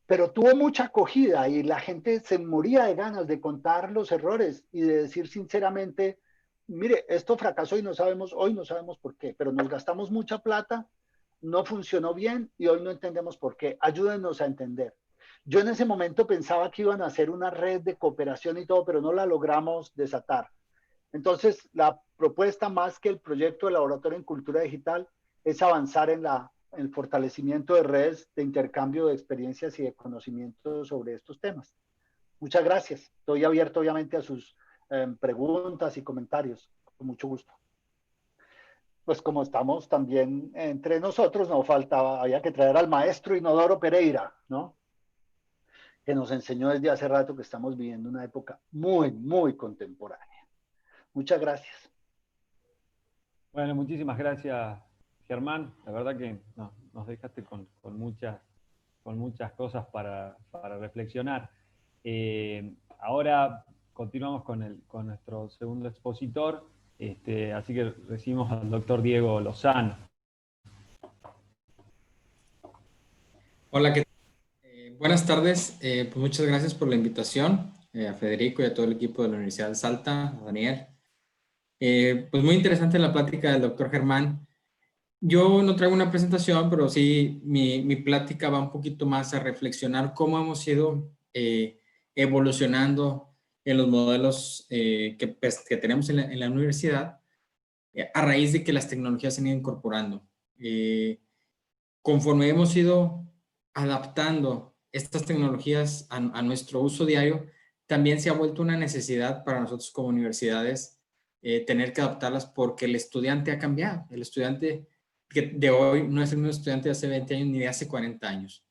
pero tuvo mucha acogida y la gente se moría de ganas de contar los errores y de decir sinceramente, mire, esto fracasó y no sabemos, hoy no sabemos por qué, pero nos gastamos mucha plata, no funcionó bien y hoy no entendemos por qué. Ayúdenos a entender. Yo en ese momento pensaba que iban a hacer una red de cooperación y todo, pero no la logramos desatar. Entonces, la propuesta más que el proyecto de laboratorio en cultura digital es avanzar en el fortalecimiento de redes de intercambio de experiencias y de conocimientos sobre estos temas. Muchas gracias. Estoy abierto, obviamente, a sus preguntas y comentarios. Con mucho gusto. Pues como estamos también entre nosotros, no faltaba, había que traer al maestro Inodoro Pereira, ¿no? Que nos enseñó desde hace rato que estamos viviendo una época muy, muy contemporánea. Muchas gracias. Bueno, muchísimas gracias, Germán. La verdad que nos dejaste con muchas cosas para reflexionar. Ahora continuamos con nuestro segundo expositor, así que recibimos al doctor Diego Lozano. Hola, ¿qué tal? Buenas tardes. Pues muchas gracias por la invitación, a Federico y a todo el equipo de la Universidad de Salta, a Daniel. Pues muy interesante la plática del doctor Germán. Yo no traigo una presentación, pero sí mi plática va un poquito más a reflexionar cómo hemos ido evolucionando en los modelos que tenemos en la universidad a raíz de que las tecnologías se han ido incorporando. Conforme hemos ido adaptando estas tecnologías a nuestro uso diario, también se ha vuelto una necesidad para nosotros como universidades tener que adaptarlas porque el estudiante ha cambiado. El estudiante de hoy no es el mismo estudiante de hace 20 años ni de hace 40 años.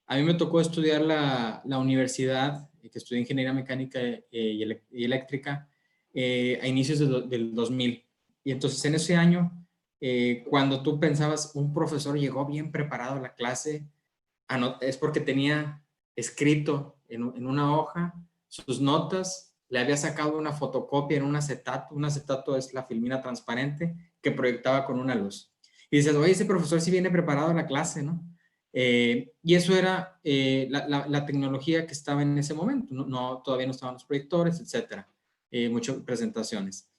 A mí me tocó estudiar la universidad, que estudié Ingeniería Mecánica y Eléctrica, a inicios del 2000. Y entonces en ese año, cuando tú pensabas un profesor llegó bien preparado a la clase, es porque tenía escrito en una hoja sus notas, le había sacado una fotocopia en un acetato es la filmina transparente que proyectaba con una luz. Y dices, oye, ese profesor sí viene preparado a la clase, ¿no? Y eso era la tecnología que estaba en ese momento, todavía no estaban los proyectores, etcétera, muchas presentaciones.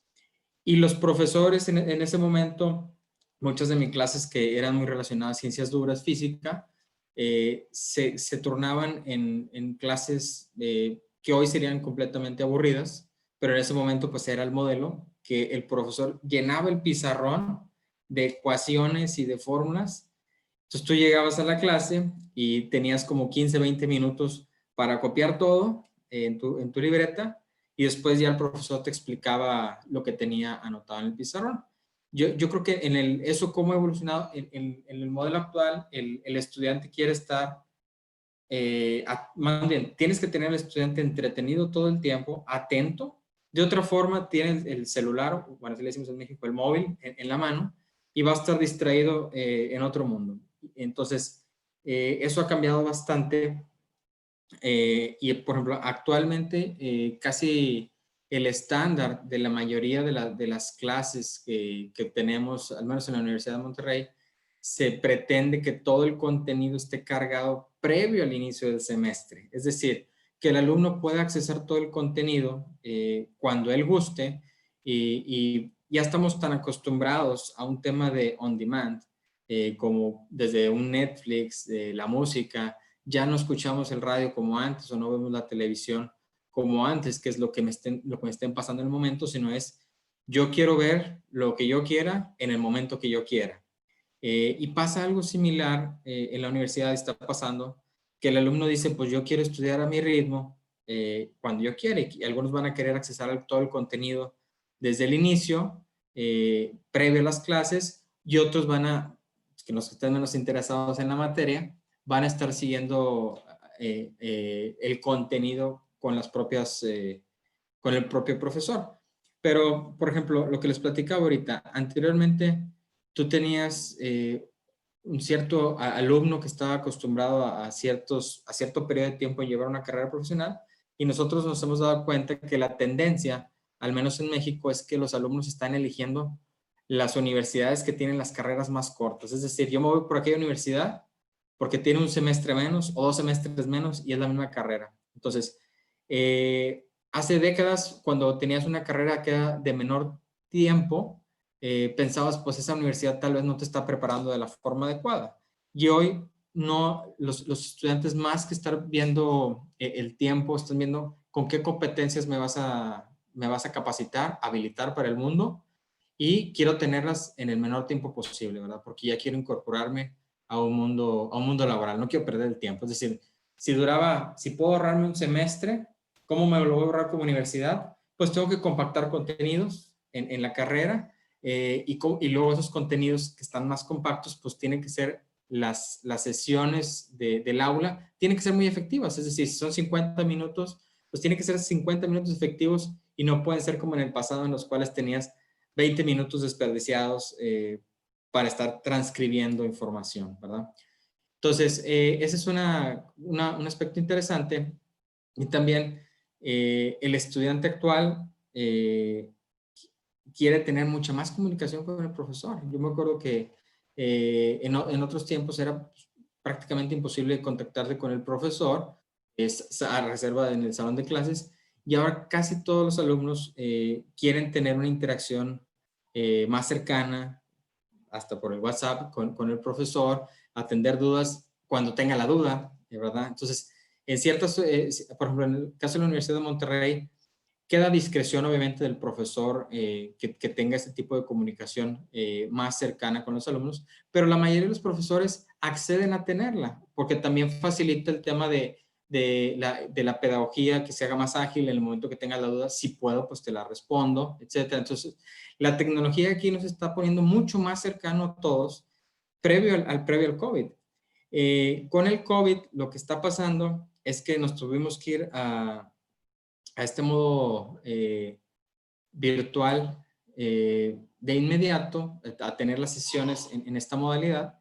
Y los profesores en ese momento, muchas de mis clases que eran muy relacionadas a ciencias duras, física, se turnaban en clases que hoy serían completamente aburridas, pero en ese momento pues era el modelo que el profesor llenaba el pizarrón de ecuaciones y de fórmulas. Entonces tú llegabas a la clase y tenías como 15, 20 minutos para copiar todo en tu libreta y después ya el profesor te explicaba lo que tenía anotado en el pizarrón. Yo creo que eso cómo ha evolucionado, en el modelo actual, el estudiante quiere estar, más bien, tienes que tener al estudiante entretenido todo el tiempo, atento. De otra forma, tienes el celular, bueno, así le decimos en México, el móvil en la mano, y va a estar distraído en otro mundo. Entonces, eso ha cambiado bastante. Y, por ejemplo, actualmente casi el estándar de la mayoría de las clases que tenemos, al menos en la Universidad de Monterrey, se pretende que todo el contenido esté cargado previo al inicio del semestre. Es decir, que el alumno pueda accesar todo el contenido cuando él guste y ya estamos tan acostumbrados a un tema de on demand, como desde un Netflix, la música, ya no escuchamos el radio como antes o no vemos la televisión como antes, que es lo que me estén pasando en el momento, sino es yo quiero ver lo que yo quiera en el momento que yo quiera. Y pasa algo similar en la universidad, está pasando que el alumno dice, pues yo quiero estudiar a mi ritmo cuando yo quiera, y algunos van a querer accesar a todo el contenido desde el inicio, previo a las clases, y otros que los que estén menos interesados en la materia, van a estar siguiendo el contenido con con el propio profesor. Pero, por ejemplo, lo que les platicaba ahorita, anteriormente tú tenías un cierto alumno que estaba acostumbrado a cierto periodo de tiempo en llevar una carrera profesional, y nosotros nos hemos dado cuenta que la tendencia, al menos en México, es que los alumnos están eligiendo las universidades que tienen las carreras más cortas. Es decir, yo me voy por aquella universidad porque tiene un semestre menos o 2 semestres menos y es la misma carrera. Entonces, hace décadas, cuando tenías una carrera que era de menor tiempo, pensabas, pues esa universidad tal vez no te está preparando de la forma adecuada. Y hoy no, los estudiantes más que estar viendo el tiempo, están viendo con qué competencias me vas a capacitar, habilitar para el mundo, y quiero tenerlas en el menor tiempo posible, ¿verdad? Porque ya quiero incorporarme a un mundo laboral, no quiero perder el tiempo. Es decir, si puedo ahorrarme un semestre, ¿cómo me lo voy a ahorrar como universidad? Pues tengo que compactar contenidos en la carrera, y luego esos contenidos que están más compactos, pues tienen que ser las sesiones del aula, tienen que ser muy efectivas. Es decir, si son 50 minutos, pues tienen que ser 50 minutos efectivos y no pueden ser como en el pasado en los cuales tenías 20 minutos desperdiciados para estar transcribiendo información, ¿verdad? Entonces, ese es un aspecto interesante. Y también el estudiante actual quiere tener mucha más comunicación con el profesor. Yo me acuerdo que en otros tiempos era prácticamente imposible contactarse con el profesor, a reserva en el salón de clases, y ahora casi todos los alumnos quieren tener una interacción más cercana, hasta por el WhatsApp, con el profesor, atender dudas cuando tenga la duda, ¿verdad? Entonces, en ciertas, por ejemplo, en el caso de la Universidad de Monterrey, queda discreción obviamente del profesor que tenga este tipo de comunicación más cercana con los alumnos, pero la mayoría de los profesores acceden a tenerla, porque también facilita el tema de la pedagogía, que se haga más ágil en el momento que tenga la duda. Si puedo, pues te la respondo, etcétera. Entonces, la tecnología aquí nos está poniendo mucho más cercano a todos previo al COVID. Con el COVID, lo que está pasando es que nos tuvimos que ir a este modo virtual de inmediato, a tener las sesiones en esta modalidad,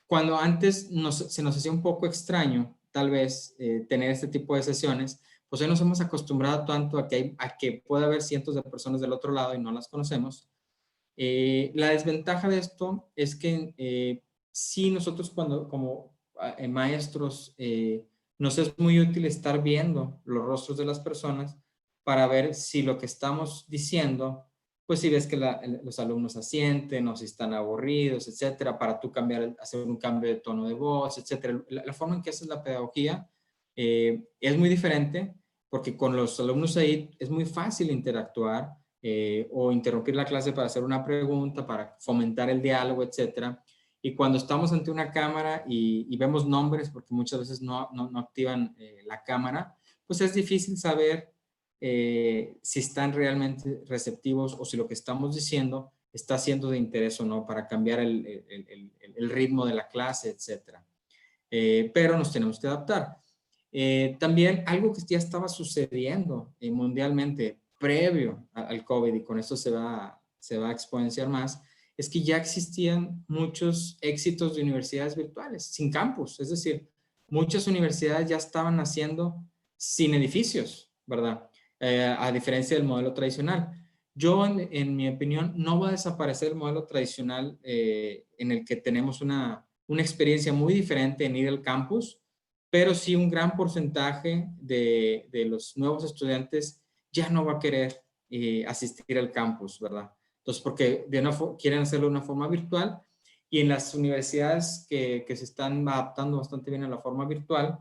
cuando antes se nos hacía un poco extraño, tal vez, tener este tipo de sesiones. Pues hoy nos hemos acostumbrado tanto a que puede haber cientos de personas del otro lado y no las conocemos. La desventaja de esto es que sí, nosotros como maestros, nos es muy útil estar viendo los rostros de las personas para ver si lo que estamos diciendo, pues si ves que los alumnos asienten o si están aburridos, etcétera, para tú hacer un cambio de tono de voz, etcétera. La forma en que haces la pedagogía es muy diferente, porque con los alumnos ahí es muy fácil interactuar, o interrumpir la clase para hacer una pregunta, para fomentar el diálogo, etcétera. Y cuando estamos ante una cámara y vemos nombres, porque muchas veces no activan la cámara, pues es difícil saber si están realmente receptivos o si lo que estamos diciendo está siendo de interés o no, para cambiar el ritmo de la clase, etcétera. Pero nos tenemos que adaptar. También algo que ya estaba sucediendo mundialmente previo al COVID, y con esto se va a exponenciar más, es que ya existían muchos éxitos de universidades virtuales sin campus. Es decir, muchas universidades ya estaban naciendo sin edificios, ¿verdad? A diferencia del modelo tradicional. Yo, en mi opinión, no va a desaparecer el modelo tradicional en el que tenemos una experiencia muy diferente en ir al campus, pero sí un gran porcentaje de los nuevos estudiantes ya no va a querer asistir al campus, ¿verdad? Entonces, porque quieren hacerlo de una forma virtual, y en las universidades que se están adaptando bastante bien a la forma virtual,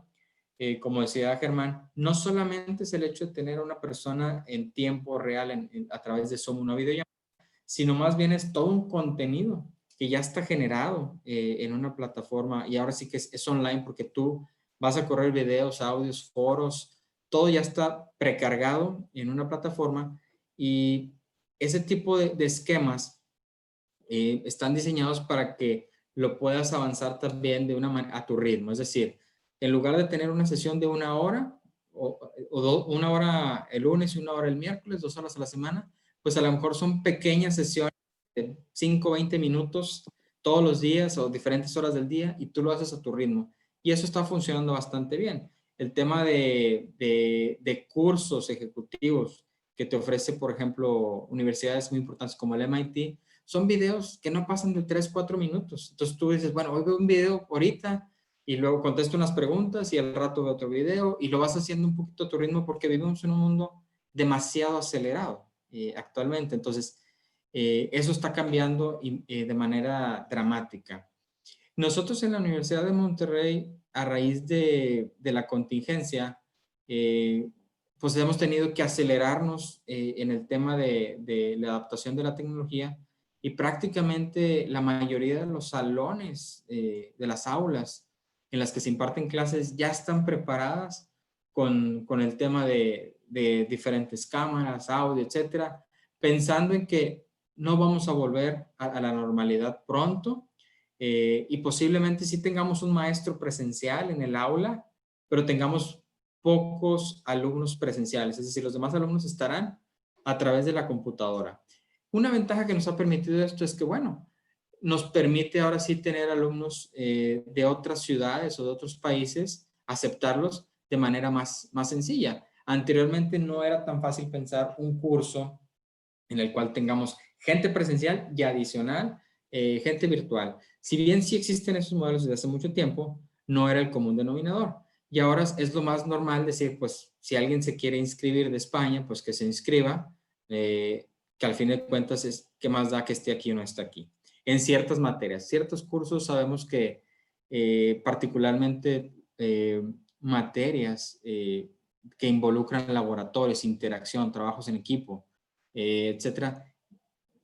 como decía Germán, no solamente es el hecho de tener a una persona en tiempo real a través de Zoom, una videollamada, sino más bien es todo un contenido que ya está generado en una plataforma, y ahora sí que es online, porque tú vas a correr videos, audios, foros, todo ya está precargado en una plataforma, y ese tipo de esquemas están diseñados para que lo puedas avanzar también a tu ritmo. Es decir, en lugar de tener una sesión de 1 hora, una hora el lunes y 1 hora el miércoles, 2 horas a la semana, pues a lo mejor son pequeñas sesiones de 5 o 20 minutos todos los días o diferentes horas del día, y tú lo haces a tu ritmo. Y eso está funcionando bastante bien. el tema de cursos ejecutivos que te ofrece, por ejemplo, universidades muy importantes como el MIT, son videos que no pasan de 3, 4 minutos. Entonces tú dices, bueno, hoy veo un video ahorita y luego contesto unas preguntas y al rato veo otro video y lo vas haciendo un poquito a tu ritmo porque vivimos en un mundo demasiado acelerado actualmente. Entonces, eso está cambiando de manera dramática. Nosotros en la Universidad de Monterrey, a raíz de la contingencia, pues hemos tenido que acelerarnos en el tema de la adaptación de la tecnología y prácticamente la mayoría de los salones de las aulas en las que se imparten clases ya están preparadas con el tema de diferentes cámaras, audio, etcétera, pensando en que no vamos a volver a la normalidad pronto. Y posiblemente sí tengamos un maestro presencial en el aula, pero tengamos pocos alumnos presenciales, es decir, los demás alumnos estarán a través de la computadora. Una ventaja que nos ha permitido esto es que, bueno, nos permite ahora sí tener alumnos de otras ciudades o de otros países, aceptarlos de manera más sencilla. Anteriormente no era tan fácil pensar un curso en el cual tengamos gente presencial y adicional gente virtual. Si bien sí existen esos modelos desde hace mucho tiempo, no era el común denominador. Y ahora es lo más normal decir, pues, si alguien se quiere inscribir de España, pues que se inscriba, que al fin de cuentas es qué más da que esté aquí o no esté aquí. En ciertas materias, ciertos cursos sabemos que particularmente materias que involucran laboratorios, interacción, trabajos en equipo, etcétera,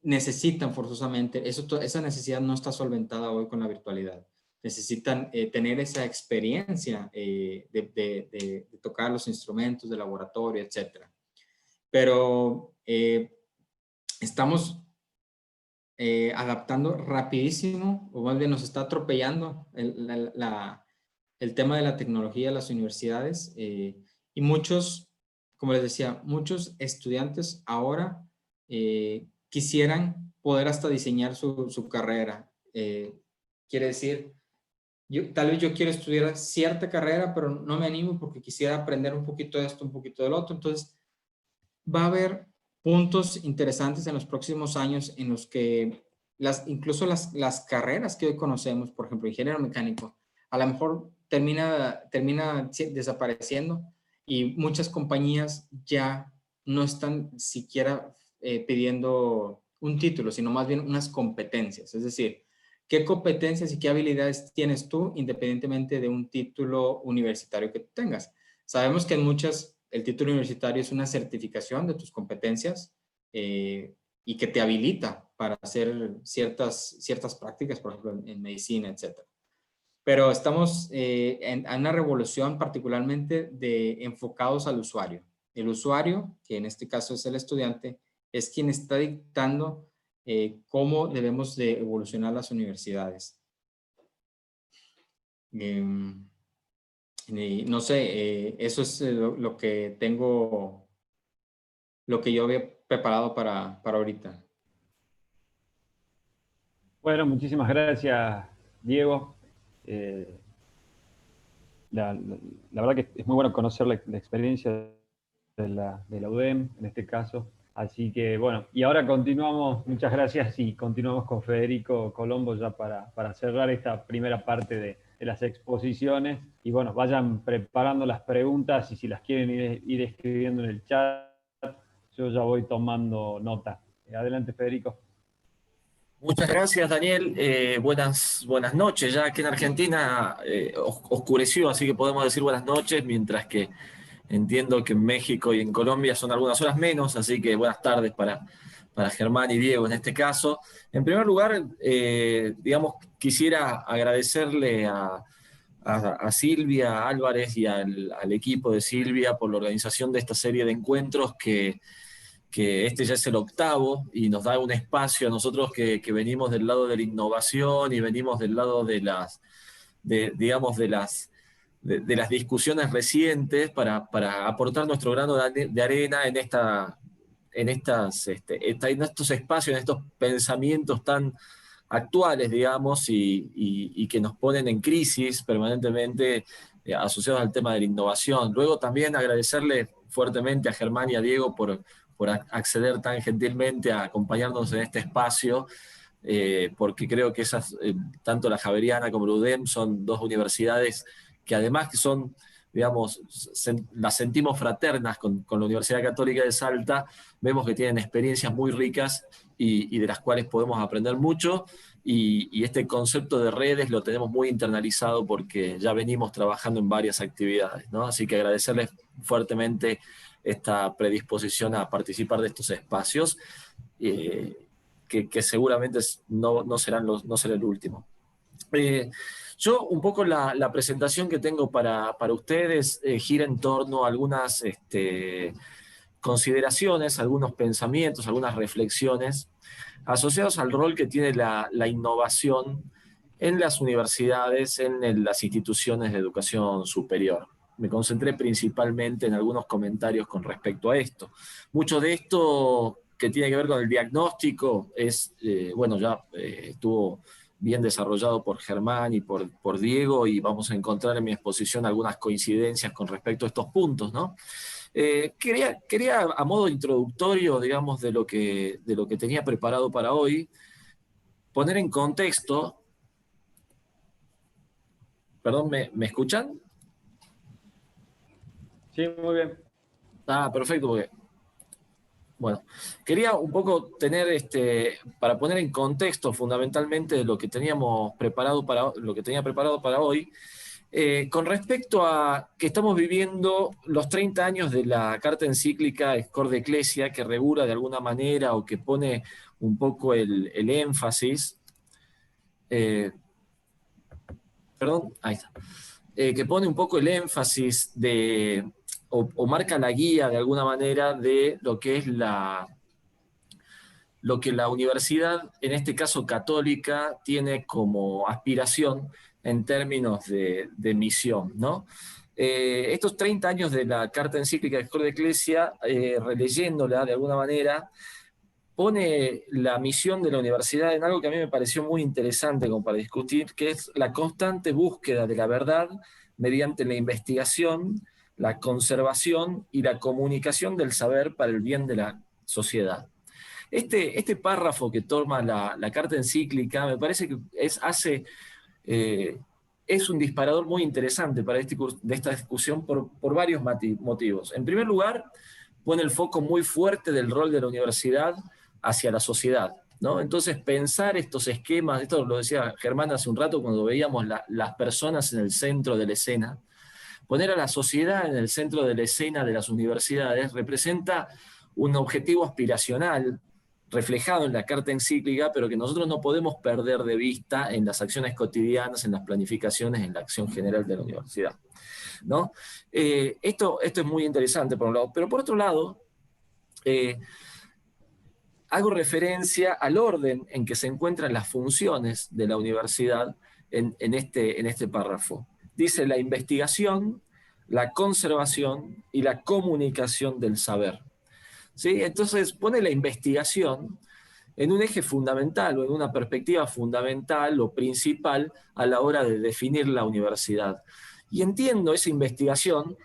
necesitan forzosamente, esa necesidad no está solventada hoy con la virtualidad. Necesitan tener esa experiencia de tocar los instrumentos de laboratorio, etc. Pero estamos adaptando rapidísimo, o más bien nos está atropellando el tema de la tecnología en las universidades y muchos, como les decía, muchos estudiantes ahora quisieran poder hasta diseñar su carrera. Quiere decir, tal vez yo quiero estudiar cierta carrera, pero no me animo porque quisiera aprender un poquito de esto, un poquito del otro. Entonces, va a haber puntos interesantes en los próximos años en los que incluso las carreras que hoy conocemos, por ejemplo, ingeniero mecánico, a lo mejor termina desapareciendo y muchas compañías ya no están siquiera pidiendo un título, sino más bien unas competencias. Es decir, ¿qué competencias y qué habilidades tienes tú independientemente de un título universitario que tengas? Sabemos que en muchas el título universitario es una certificación de tus competencias y que te habilita para hacer ciertas prácticas, por ejemplo, en medicina, etc. Pero estamos en una revolución particularmente enfocados al usuario. El usuario, que en este caso es el estudiante, es quien está dictando cómo debemos de evolucionar las universidades. No sé, eso es lo que tengo, lo que yo había preparado para ahorita. Bueno, muchísimas gracias, Diego. La verdad que es muy bueno conocer la experiencia de la UDEM, en este caso. Así que, bueno, y ahora continuamos, muchas gracias, y continuamos con Federico Colombo ya para cerrar esta primera parte de las exposiciones. Y bueno, vayan preparando las preguntas y si las quieren ir escribiendo en el chat, yo ya voy tomando nota. Adelante, Federico. Muchas gracias, Daniel. Buenas noches. Ya aquí en Argentina oscureció, así que podemos decir buenas noches, mientras que entiendo que en México y en Colombia son algunas horas menos, así que buenas tardes para Germán y Diego en este caso. En primer lugar, digamos, quisiera agradecerle a Silvia Álvarez y al equipo de Silvia por la organización de esta serie de encuentros que este ya es el 8º y nos da un espacio a nosotros que venimos del lado de la innovación y venimos del lado de las discusiones recientes para aportar nuestro grano de arena en estos espacios, en estos pensamientos tan actuales, digamos, y que nos ponen en crisis permanentemente asociados al tema de la innovación. Luego también agradecerle fuertemente a Germán y a Diego por acceder tan gentilmente a acompañarnos en este espacio, porque creo que tanto la Javeriana como la UDEM son dos universidades que además que son, digamos, las sentimos fraternas con la Universidad Católica de Salta, vemos que tienen experiencias muy ricas y de las cuales podemos aprender mucho, y este concepto de redes lo tenemos muy internalizado porque ya venimos trabajando en varias actividades, ¿no? Así que agradecerles fuertemente esta predisposición a participar de estos espacios, que seguramente no será el último. Yo un poco la presentación que tengo para ustedes gira en torno a algunas consideraciones, algunos pensamientos, algunas reflexiones asociados al rol que tiene la innovación en las universidades, en las instituciones de educación superior. Me concentré principalmente en algunos comentarios con respecto a esto. Mucho de esto que tiene que ver con el diagnóstico estuvo bien desarrollado por Germán y por Diego, y vamos a encontrar en mi exposición algunas coincidencias con respecto a estos puntos, ¿no? Quería a modo introductorio, digamos, de lo que tenía preparado para hoy, poner en contexto. Perdón, ¿me escuchan? Sí, muy bien. Perfecto, porque... Bueno, quería un poco tener, para poner en contexto fundamentalmente lo que tenía preparado para hoy, con respecto a que estamos viviendo los 30 años de la carta encíclica Cor de Ecclesia, que regula de alguna manera o que pone un poco el énfasis, ahí está, que pone un poco el énfasis o marca la guía de alguna manera de lo que es lo que la universidad, en este caso católica, tiene como aspiración en términos de misión, ¿no? Estos 30 años de la carta encíclica de Cor de Ecclesia, releyéndola de alguna manera, pone la misión de la universidad en algo que a mí me pareció muy interesante como para discutir, que es la constante búsqueda de la verdad mediante la investigación, la conservación y la comunicación del saber para el bien de la sociedad. Este párrafo que toma la carta encíclica me parece que es un disparador muy interesante para esta discusión por varios motivos. En primer lugar, pone el foco muy fuerte del rol de la universidad hacia la sociedad, ¿no? Entonces, pensar estos esquemas, esto lo decía Germán hace un rato cuando veíamos las personas en el centro de la escena, poner a la sociedad en el centro de la escena de las universidades representa un objetivo aspiracional reflejado en la carta encíclica, pero que nosotros no podemos perder de vista en las acciones cotidianas, en las planificaciones, en la acción general de la universidad, ¿no? Esto es muy interesante por un lado, pero por otro lado, hago referencia al orden en que se encuentran las funciones de la universidad en este párrafo. Dice la investigación, la conservación y la comunicación del saber. ¿Sí? Entonces pone la investigación en un eje fundamental o en una perspectiva fundamental o principal a la hora de definir la universidad. Y entiendo esa investigación,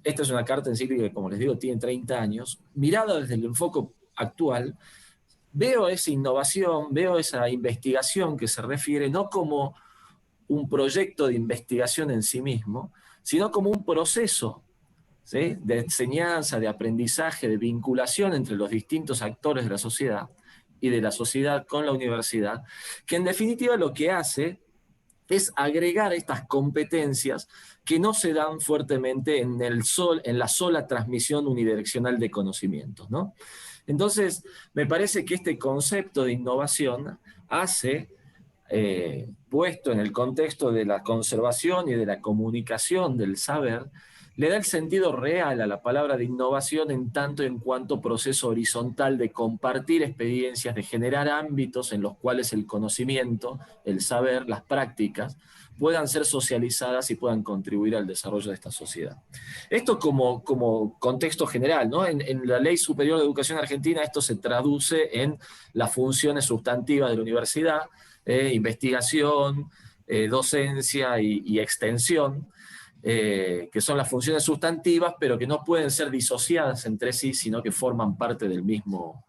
esta es una carta encíclica que, como les digo, tiene 30 años, mirada desde el enfoque actual, veo esa innovación, veo esa investigación que se refiere no como un proyecto de investigación en sí mismo, sino como un proceso, ¿sí?, de enseñanza, de aprendizaje, de vinculación entre los distintos actores de la sociedad y de la sociedad con la universidad, que en definitiva lo que hace es agregar estas competencias que no se dan fuertemente en la sola transmisión unidireccional de conocimientos, ¿no? Entonces, me parece que este concepto de innovación hace, puesto en el contexto de la conservación y de la comunicación del saber, le da el sentido real a la palabra de innovación en tanto en cuanto proceso horizontal de compartir experiencias, de generar ámbitos en los cuales el conocimiento, el saber, las prácticas puedan ser socializadas y puedan contribuir al desarrollo de esta sociedad. Esto como contexto general, ¿no? En la Ley Superior de Educación Argentina esto se traduce en las funciones sustantivas de la universidad, investigación, docencia y extensión, que son las funciones sustantivas, pero que no pueden ser disociadas entre sí, sino que forman parte del mismo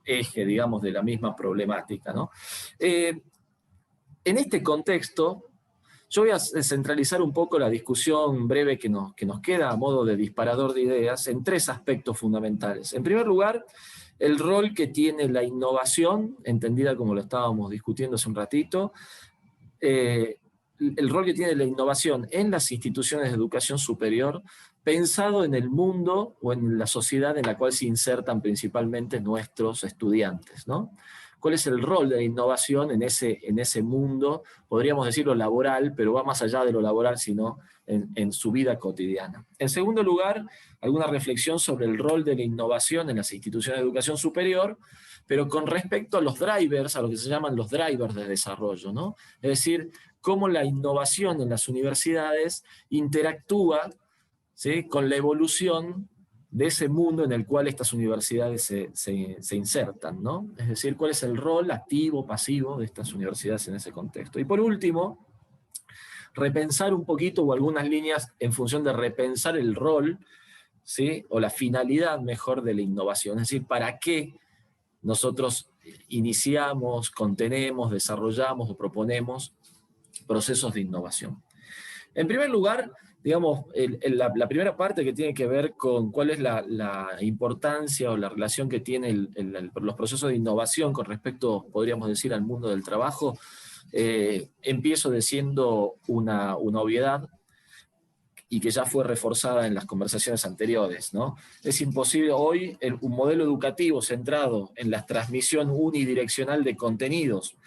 eje, digamos, de la misma problemática, ¿no? En este contexto, yo voy a centralizar un poco la discusión breve que nos queda a modo de disparador de ideas en 3 aspectos fundamentales. En primer lugar, el rol que tiene la innovación, entendida como lo estábamos discutiendo hace un ratito, el rol que tiene la innovación en las instituciones de educación superior, pensado en el mundo o en la sociedad en la cual se insertan principalmente nuestros estudiantes, ¿no? ¿Cuál es el rol de la innovación en ese mundo, podríamos decirlo laboral, pero va más allá de lo laboral, sino en su vida cotidiana? En segundo lugar, alguna reflexión sobre el rol de la innovación en las instituciones de educación superior, pero con respecto a los drivers, a lo que se llaman los drivers de desarrollo, ¿no? Es decir, cómo la innovación en las universidades interactúa, ¿sí?, con la evolución de ese mundo en el cual estas universidades se insertan, ¿no? Es decir, cuál es el rol activo, pasivo de estas universidades en ese contexto. Y por último, repensar un poquito o algunas líneas en función de repensar el rol, ¿sí?, o la finalidad mejor de la innovación, es decir, para qué nosotros iniciamos, contenemos, desarrollamos o proponemos procesos de innovación. En primer lugar, digamos, la primera parte que tiene que ver con cuál es la importancia o la relación que tienen los procesos de innovación con respecto, podríamos decir, al mundo del trabajo, empiezo diciendo una obviedad y que ya fue reforzada en las conversaciones anteriores, ¿no? Es imposible hoy un modelo educativo centrado en la transmisión unidireccional de contenidos,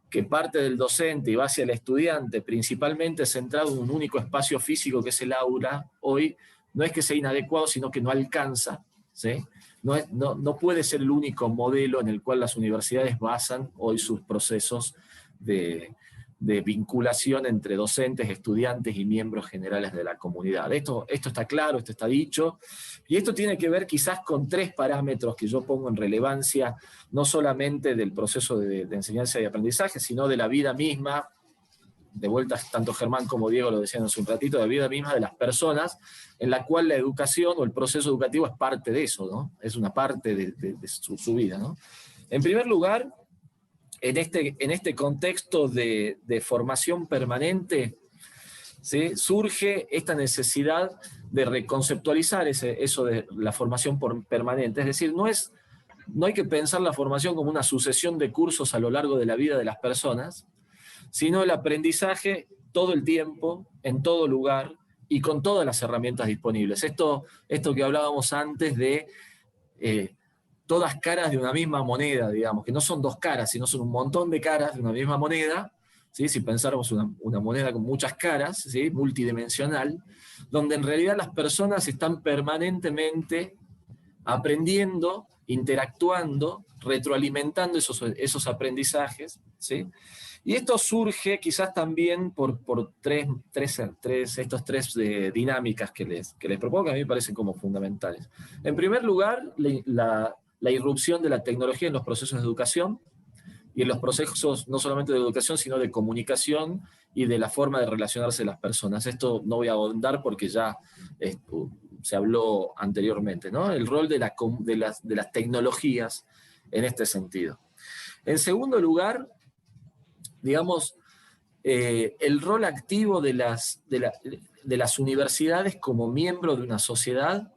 que parte del docente y va hacia el estudiante, principalmente centrado en un único espacio físico que es el aula, hoy no es que sea inadecuado, sino que no alcanza, ¿sí? No puede ser el único modelo en el cual las universidades basan hoy sus procesos de vinculación entre docentes, estudiantes y miembros generales de la comunidad. Esto está claro, esto está dicho, y esto tiene que ver quizás con 3 parámetros que yo pongo en relevancia, no solamente del proceso de enseñanza y aprendizaje, sino de la vida misma, de vuelta tanto Germán como Diego lo decían hace un ratito, de la vida misma de las personas, en la cual la educación o el proceso educativo es parte de eso, ¿no? Es una parte de su vida, ¿no? En primer lugar, en este contexto de formación permanente, ¿sí?, surge esta necesidad de reconceptualizar eso de la formación permanente. Es decir, no hay que pensar la formación como una sucesión de cursos a lo largo de la vida de las personas, sino el aprendizaje todo el tiempo, en todo lugar y con todas las herramientas disponibles. Esto que hablábamos antes de todas caras de una misma moneda, digamos, que no son 2 caras, sino son un montón de caras de una misma moneda, ¿sí? Si pensáramos una moneda con muchas caras, ¿sí?, multidimensional, donde en realidad las personas están permanentemente aprendiendo, interactuando, retroalimentando esos aprendizajes, ¿sí? Y esto surge quizás también por estas tres dinámicas que les propongo, que a mí me parecen como fundamentales. En primer lugar, la irrupción de la tecnología en los procesos de educación, y en los procesos no solamente de educación, sino de comunicación y de la forma de relacionarse las personas. Esto no voy a ahondar porque ya se habló anteriormente, ¿no? El rol de las tecnologías en este sentido. En segundo lugar, digamos, el rol activo de las universidades como miembro de una sociedad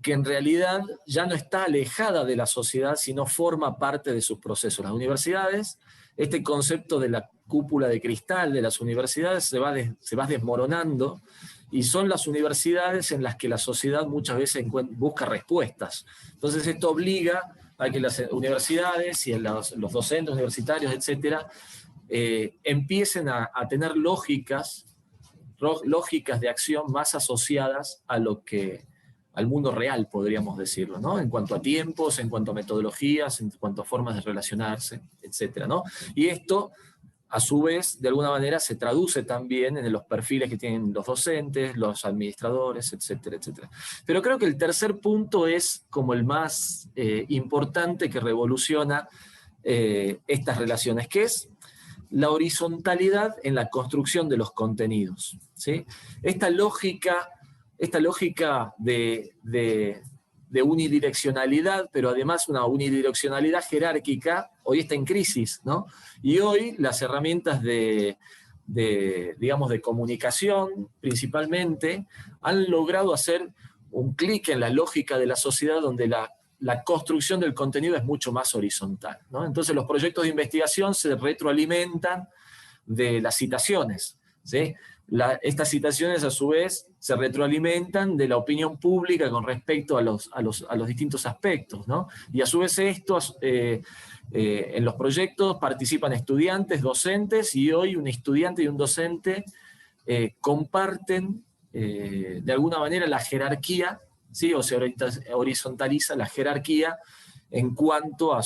que en realidad ya no está alejada de la sociedad, sino forma parte de sus procesos. Las universidades, este concepto de la cúpula de cristal de las universidades se va desmoronando, y son las universidades en las que la sociedad muchas veces busca respuestas. Entonces esto obliga a que las universidades y los docentes universitarios, etcétera, empiecen a tener lógicas de acción más asociadas al mundo real, podríamos decirlo, ¿no? En cuanto a tiempos, en cuanto a metodologías, en cuanto a formas de relacionarse, etcétera, ¿no? Y esto, a su vez, de alguna manera se traduce también en los perfiles que tienen los docentes, los administradores, etcétera, etcétera. Pero creo que el tercer punto es como el más importante, que revoluciona estas relaciones, que es la horizontalidad en la construcción de los contenidos, ¿sí? Esta lógica de unidireccionalidad, pero además una unidireccionalidad jerárquica, hoy está en crisis, ¿no? Y hoy las herramientas digamos, de comunicación, principalmente, han logrado hacer un clic en la lógica de la sociedad donde la construcción del contenido es mucho más horizontal, ¿no? Entonces los proyectos de investigación se retroalimentan de las citaciones, ¿sí? Estas citaciones a su vez se retroalimentan de la opinión pública con respecto a los distintos aspectos, ¿no? Y a su vez estos, en los proyectos participan estudiantes, docentes, y hoy un estudiante y un docente comparten de alguna manera la jerarquía, ¿sí? O se horizontaliza la jerarquía en cuanto a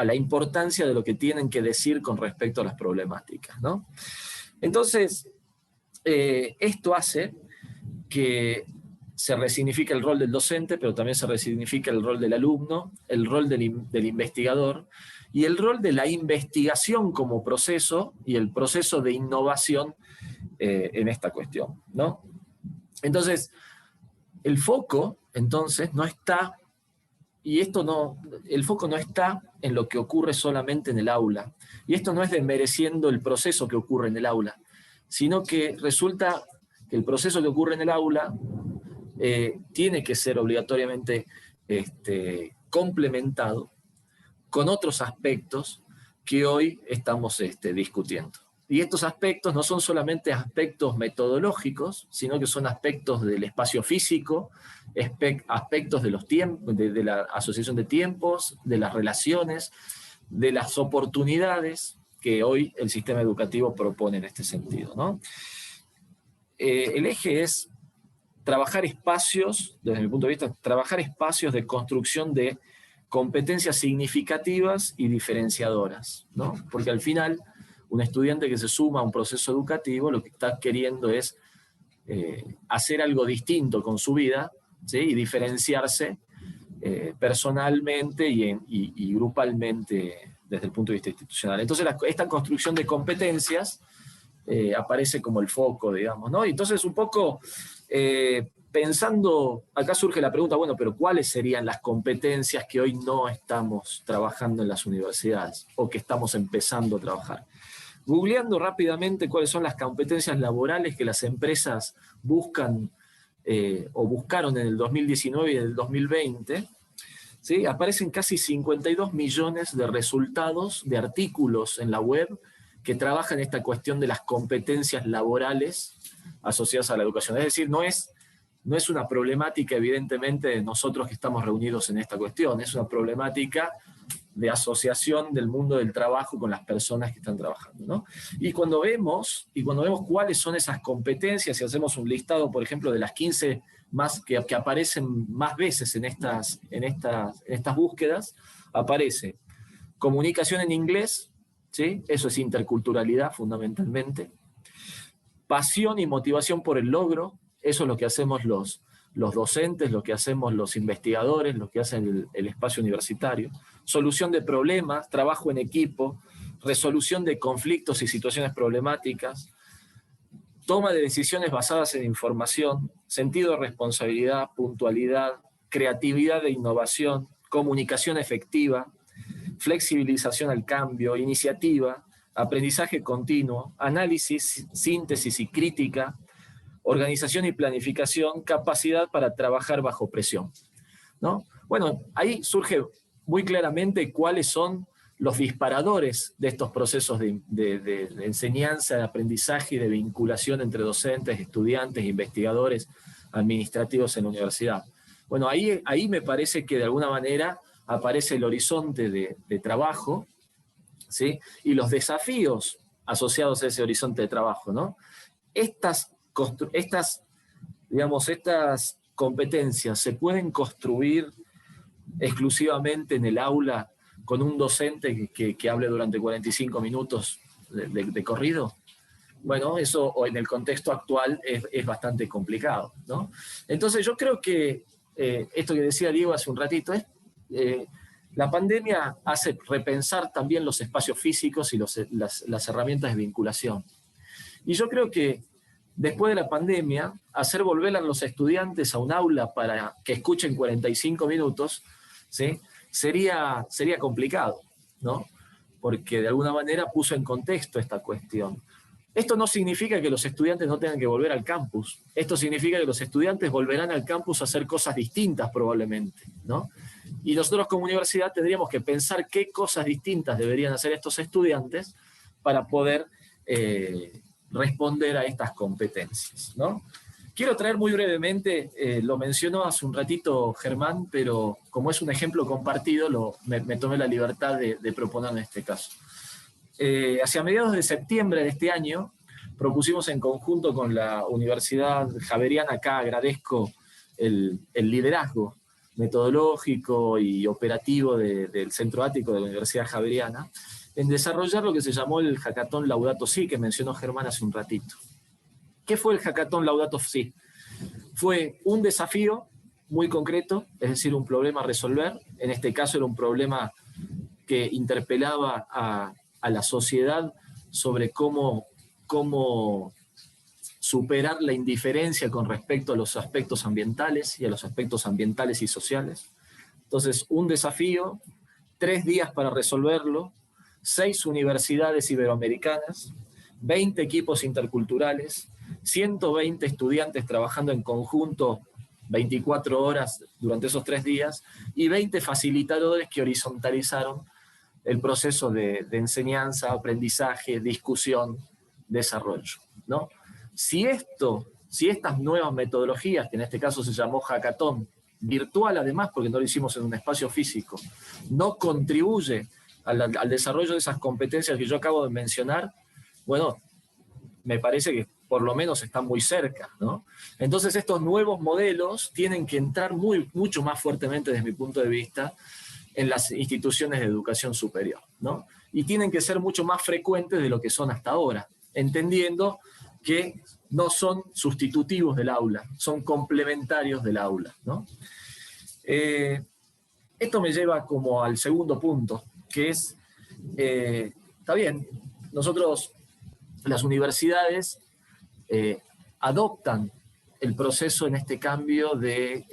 la importancia de lo que tienen que decir con respecto a las problemáticas, ¿no? Entonces, esto hace que se resignifique el rol del docente, pero también se resignifica el rol del alumno, el rol del investigador, y el rol de la investigación como proceso, y el proceso de innovación en esta cuestión, ¿no? Entonces, el foco, entonces, no está, el foco no está en lo que ocurre solamente en el aula, y esto no es desmereciendo el proceso que ocurre en el aula, sino que resulta que el proceso que ocurre en el aula tiene que ser obligatoriamente complementado con otros aspectos que hoy estamos discutiendo. Y estos aspectos no son solamente aspectos metodológicos, sino que son aspectos del espacio físico, aspectos de los tiempos, de la asociación de tiempos, de las relaciones, de las oportunidades que hoy el sistema educativo propone en este sentido, ¿no? El eje es trabajar espacios, desde mi punto de vista, trabajar espacios de construcción de competencias significativas y diferenciadoras, ¿no? Porque al final, un estudiante que se suma a un proceso educativo lo que está queriendo es hacer algo distinto con su vida, ¿sí? Y diferenciarse personalmente y grupalmente desde el punto de vista institucional. Entonces esta construcción de competencias aparece como el foco, digamos, ¿no? Y entonces un poco pensando, acá surge la pregunta, bueno, pero ¿cuáles serían las competencias que hoy no estamos trabajando en las universidades o que estamos empezando a trabajar? Googleando rápidamente cuáles son las competencias laborales que las empresas buscan o buscaron en el 2019 y en el 2020, ¿sí? Aparecen casi 52 millones de resultados de artículos en la web que trabajan esta cuestión de las competencias laborales asociadas a la educación. Es decir, no es una problemática evidentemente de nosotros que estamos reunidos en esta cuestión, es una problemática de asociación del mundo del trabajo con las personas que están trabajando, ¿no? Y cuando vemos cuáles son esas competencias, si hacemos un listado, por ejemplo, de las 15 más que aparecen más veces en estas búsquedas, aparece comunicación en inglés, ¿sí? Eso es interculturalidad fundamentalmente, pasión y motivación por el logro, eso es lo que hacemos los docentes, lo que hacemos los investigadores, lo que hacen el espacio universitario, solución de problemas, trabajo en equipo, resolución de conflictos y situaciones problemáticas, toma de decisiones basadas en información, sentido de responsabilidad, puntualidad, creatividad e innovación, comunicación efectiva, flexibilización al cambio, iniciativa, aprendizaje continuo, análisis, síntesis y crítica, organización y planificación, capacidad para trabajar bajo presión, ¿no? Bueno, ahí surge muy claramente cuáles son los disparadores de estos procesos de enseñanza, de aprendizaje y de vinculación entre docentes, estudiantes, investigadores, administrativos en la universidad. Bueno, ahí me parece que de alguna manera aparece el horizonte de trabajo, ¿sí? Y los desafíos asociados a ese horizonte de trabajo, ¿no? Estas competencias se pueden construir exclusivamente en el aula con un docente que hable durante 45 minutos de corrido. Bueno, eso o en el contexto actual es bastante complicado, ¿no? Entonces yo creo que esto que decía Diego hace un ratito es La pandemia hace repensar también los espacios físicos y las herramientas de vinculación. Y yo creo que después de la pandemia, hacer volver a los estudiantes a un aula para que escuchen 45 minutos, ¿sí?, sería complicado, ¿no? Porque de alguna manera puso en contexto esta cuestión. Esto no significa que los estudiantes no tengan que volver al campus. Esto significa que los estudiantes volverán al campus a hacer cosas distintas probablemente, ¿no? Y nosotros como universidad tendríamos que pensar qué cosas distintas deberían hacer estos estudiantes para poder responder a estas competencias, ¿no? Quiero traer muy brevemente, lo mencionó hace un ratito Germán, pero como es un ejemplo compartido, me tomé la libertad de proponer en este caso. Hacia mediados de septiembre de este año, propusimos en conjunto con la Universidad Javeriana, acá agradezco el liderazgo metodológico y operativo del Centro Ático de la Universidad Javeriana, en desarrollar lo que se llamó el Hackathon Laudato Si, que mencionó Germán hace un ratito. ¿Qué fue el Hackathon Laudato Si? Fue un desafío muy concreto, es decir, un problema a resolver. En este caso era un problema que interpelaba a la sociedad sobre cómo superar la indiferencia con respecto a los aspectos ambientales y a los aspectos ambientales y sociales. Entonces, un desafío, 3 días para resolverlo, 6 universidades iberoamericanas, 20 equipos interculturales, 120 estudiantes trabajando en conjunto 24 horas durante esos 3 días y 20 facilitadores que horizontalizaron el proceso de enseñanza, aprendizaje, discusión, desarrollo, ¿no? Si estas nuevas metodologías, que en este caso se llamó Hackathon, virtual además, porque no lo hicimos en un espacio físico, no contribuye al desarrollo de esas competencias que yo acabo de mencionar, bueno, me parece que por lo menos están muy cerca, ¿no? Entonces estos nuevos modelos tienen que entrar mucho más fuertemente desde mi punto de vista en las instituciones de educación superior, ¿no? Y tienen que ser mucho más frecuentes de lo que son hasta ahora, entendiendo que no son sustitutivos del aula, son complementarios del aula, ¿no? Esto me lleva como al segundo punto, que es, está bien, nosotros, las universidades, adoptan el proceso en este cambio de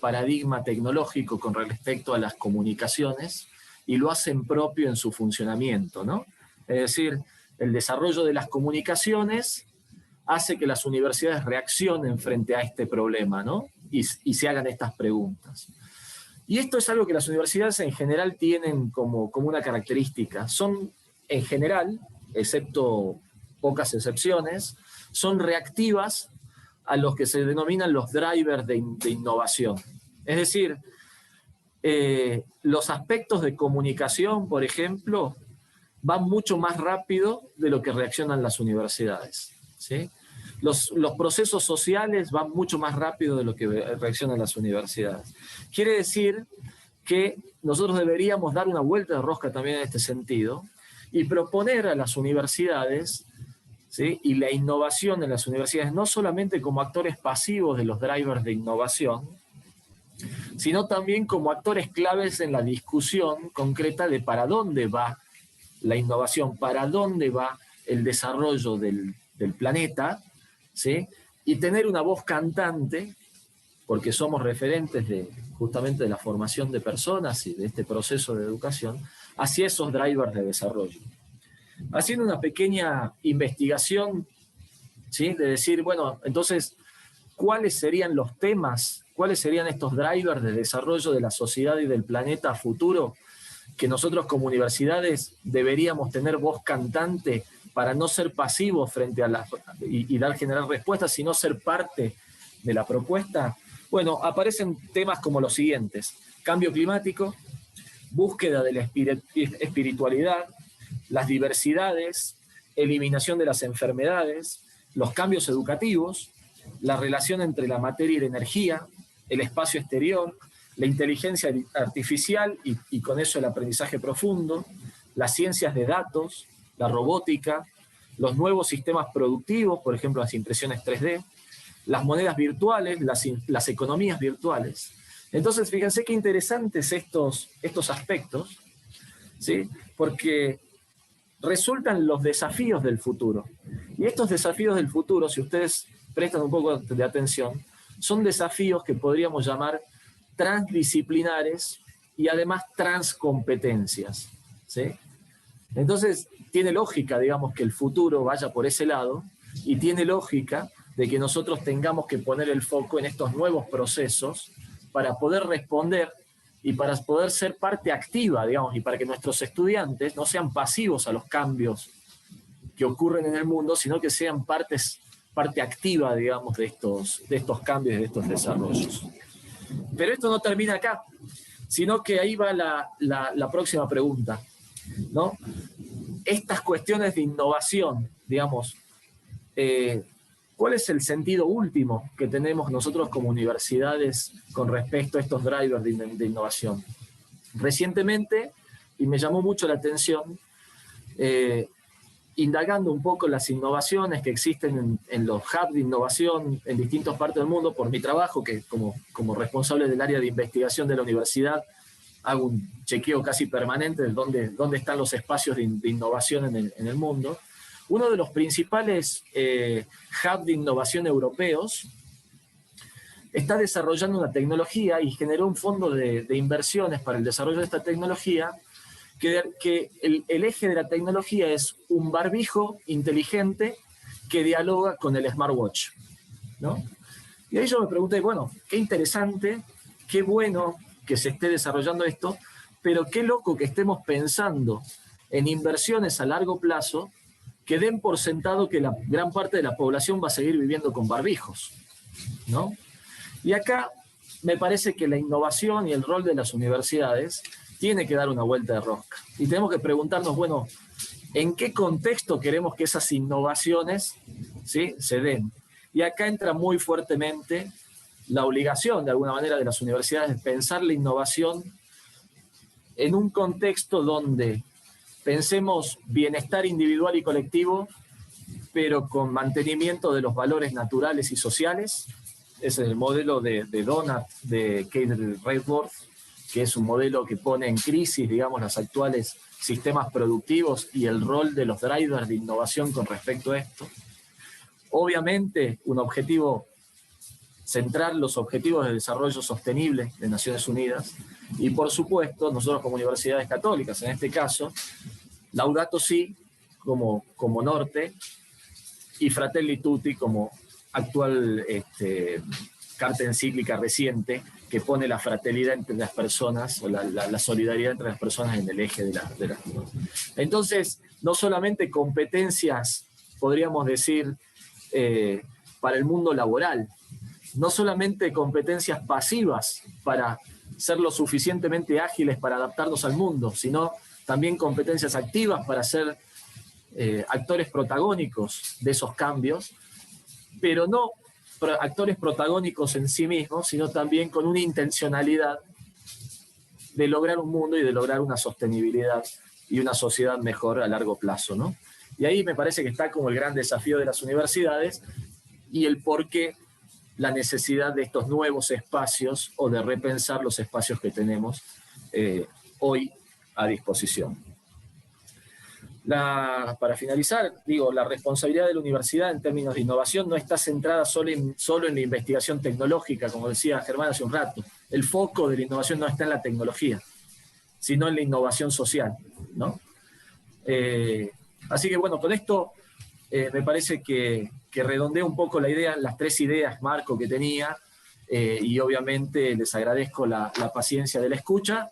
paradigma tecnológico con respecto a las comunicaciones y lo hacen propio en su funcionamiento, ¿no? Es decir, el desarrollo de las comunicaciones hace que las universidades reaccionen frente a este problema, ¿no? Y se hagan estas preguntas. Y esto es algo que las universidades en general tienen como una característica. Son, en general, excepto pocas excepciones, son reactivas a los que se denominan los drivers de innovación. Es decir, los aspectos de comunicación, por ejemplo, van mucho más rápido de lo que reaccionan las universidades, ¿sí? Los procesos sociales van mucho más rápido de lo que reaccionan las universidades. Quiere decir que nosotros deberíamos dar una vuelta de rosca también en este sentido y proponer a las universidades, ¿sí?, y la innovación en las universidades no solamente como actores pasivos de los drivers de innovación, sino también como actores claves en la discusión concreta de para dónde va la innovación, para dónde va el desarrollo del planeta, ¿sí?, y tener una voz cantante, porque somos referentes justamente de la formación de personas y de este proceso de educación, hacia esos drivers de desarrollo. Haciendo una pequeña investigación, ¿sí?, de decir, bueno, entonces, ¿cuáles serían los temas, cuáles serían estos drivers de desarrollo de la sociedad y del planeta a futuro que nosotros como universidades deberíamos tener voz cantante para no ser pasivos frente a generar respuestas, sino ser parte de la propuesta? Bueno, aparecen temas como los siguientes: cambio climático, búsqueda de la espiritualidad, las diversidades, eliminación de las enfermedades, los cambios educativos, la relación entre la materia y la energía, el espacio exterior, la inteligencia artificial y con eso el aprendizaje profundo, las ciencias de datos, la robótica, los nuevos sistemas productivos, por ejemplo las impresiones 3D, las monedas virtuales, las economías virtuales. Entonces, fíjense qué interesantes estos aspectos, ¿sí? Porque resultan los desafíos del futuro. Y estos desafíos del futuro, si ustedes prestan un poco de atención, son desafíos que podríamos llamar transdisciplinares y además transcompetencias, ¿sí? Entonces, tiene lógica, digamos, que el futuro vaya por ese lado, y tiene lógica de que nosotros tengamos que poner el foco en estos nuevos procesos para poder responder y para poder ser parte activa, digamos, y para que nuestros estudiantes no sean pasivos a los cambios que ocurren en el mundo, sino que sean parte activa, digamos, de estos cambios y de estos desarrollos. Pero esto no termina acá, sino que ahí va la próxima pregunta, ¿no? Estas cuestiones de innovación, digamos, ¿cuál es el sentido último que tenemos nosotros como universidades con respecto a estos drivers de innovación? Recientemente, y me llamó mucho la atención, indagando un poco las innovaciones que existen en los hubs de innovación en distintas partes del mundo, por mi trabajo, que como responsable del área de investigación de la universidad, hago un chequeo casi permanente de dónde están los espacios de innovación en el mundo. Uno de los principales hubs de innovación europeos está desarrollando una tecnología y generó un fondo de inversiones para el desarrollo de esta tecnología, que el eje de la tecnología es un barbijo inteligente que dialoga con el smartwatch, ¿no? Y ahí yo me pregunté, bueno, qué interesante, qué bueno que se esté desarrollando esto, pero qué loco que estemos pensando en inversiones a largo plazo que den por sentado que la gran parte de la población va a seguir viviendo con barbijos, ¿no? Y acá me parece que la innovación y el rol de las universidades tiene que dar una vuelta de rosca. Y tenemos que preguntarnos, bueno, ¿en qué contexto queremos que esas innovaciones, ¿sí?, se den? Y acá entra muy fuertemente la obligación, de alguna manera, de las universidades de pensar la innovación en un contexto donde pensemos bienestar individual y colectivo, pero con mantenimiento de los valores naturales y sociales. Ese es el modelo de Donat, de Kate Raworth, que es un modelo que pone en crisis, digamos, los actuales sistemas productivos y el rol de los drivers de innovación con respecto a esto. Obviamente, un objetivo central, los objetivos de desarrollo sostenible de Naciones Unidas, y por supuesto, nosotros como universidades católicas, en este caso, Laudato Si como norte, y Fratelli Tutti como actual carta encíclica reciente que pone la fraternidad entre las personas, o la solidaridad entre las personas en el eje de la. Entonces, no solamente competencias, podríamos decir, para el mundo laboral, no solamente competencias pasivas para ser lo suficientemente ágiles para adaptarnos al mundo, sino también competencias activas para ser actores protagónicos de esos cambios, pero no actores protagónicos en sí mismos, sino también con una intencionalidad de lograr un mundo y de lograr una sostenibilidad y una sociedad mejor a largo plazo, ¿no? Y ahí me parece que está como el gran desafío de las universidades y el por qué la necesidad de estos nuevos espacios o de repensar los espacios que tenemos hoy a disposición. Para finalizar, digo, la responsabilidad de la universidad en términos de innovación no está centrada solo en la investigación tecnológica, como decía Germán hace un rato. El foco de la innovación no está en la tecnología, sino en la innovación social, ¿no? Así que bueno, con esto me parece que redondeo un poco la idea, las tres ideas, Marco, que tenía, y obviamente les agradezco la paciencia de la escucha,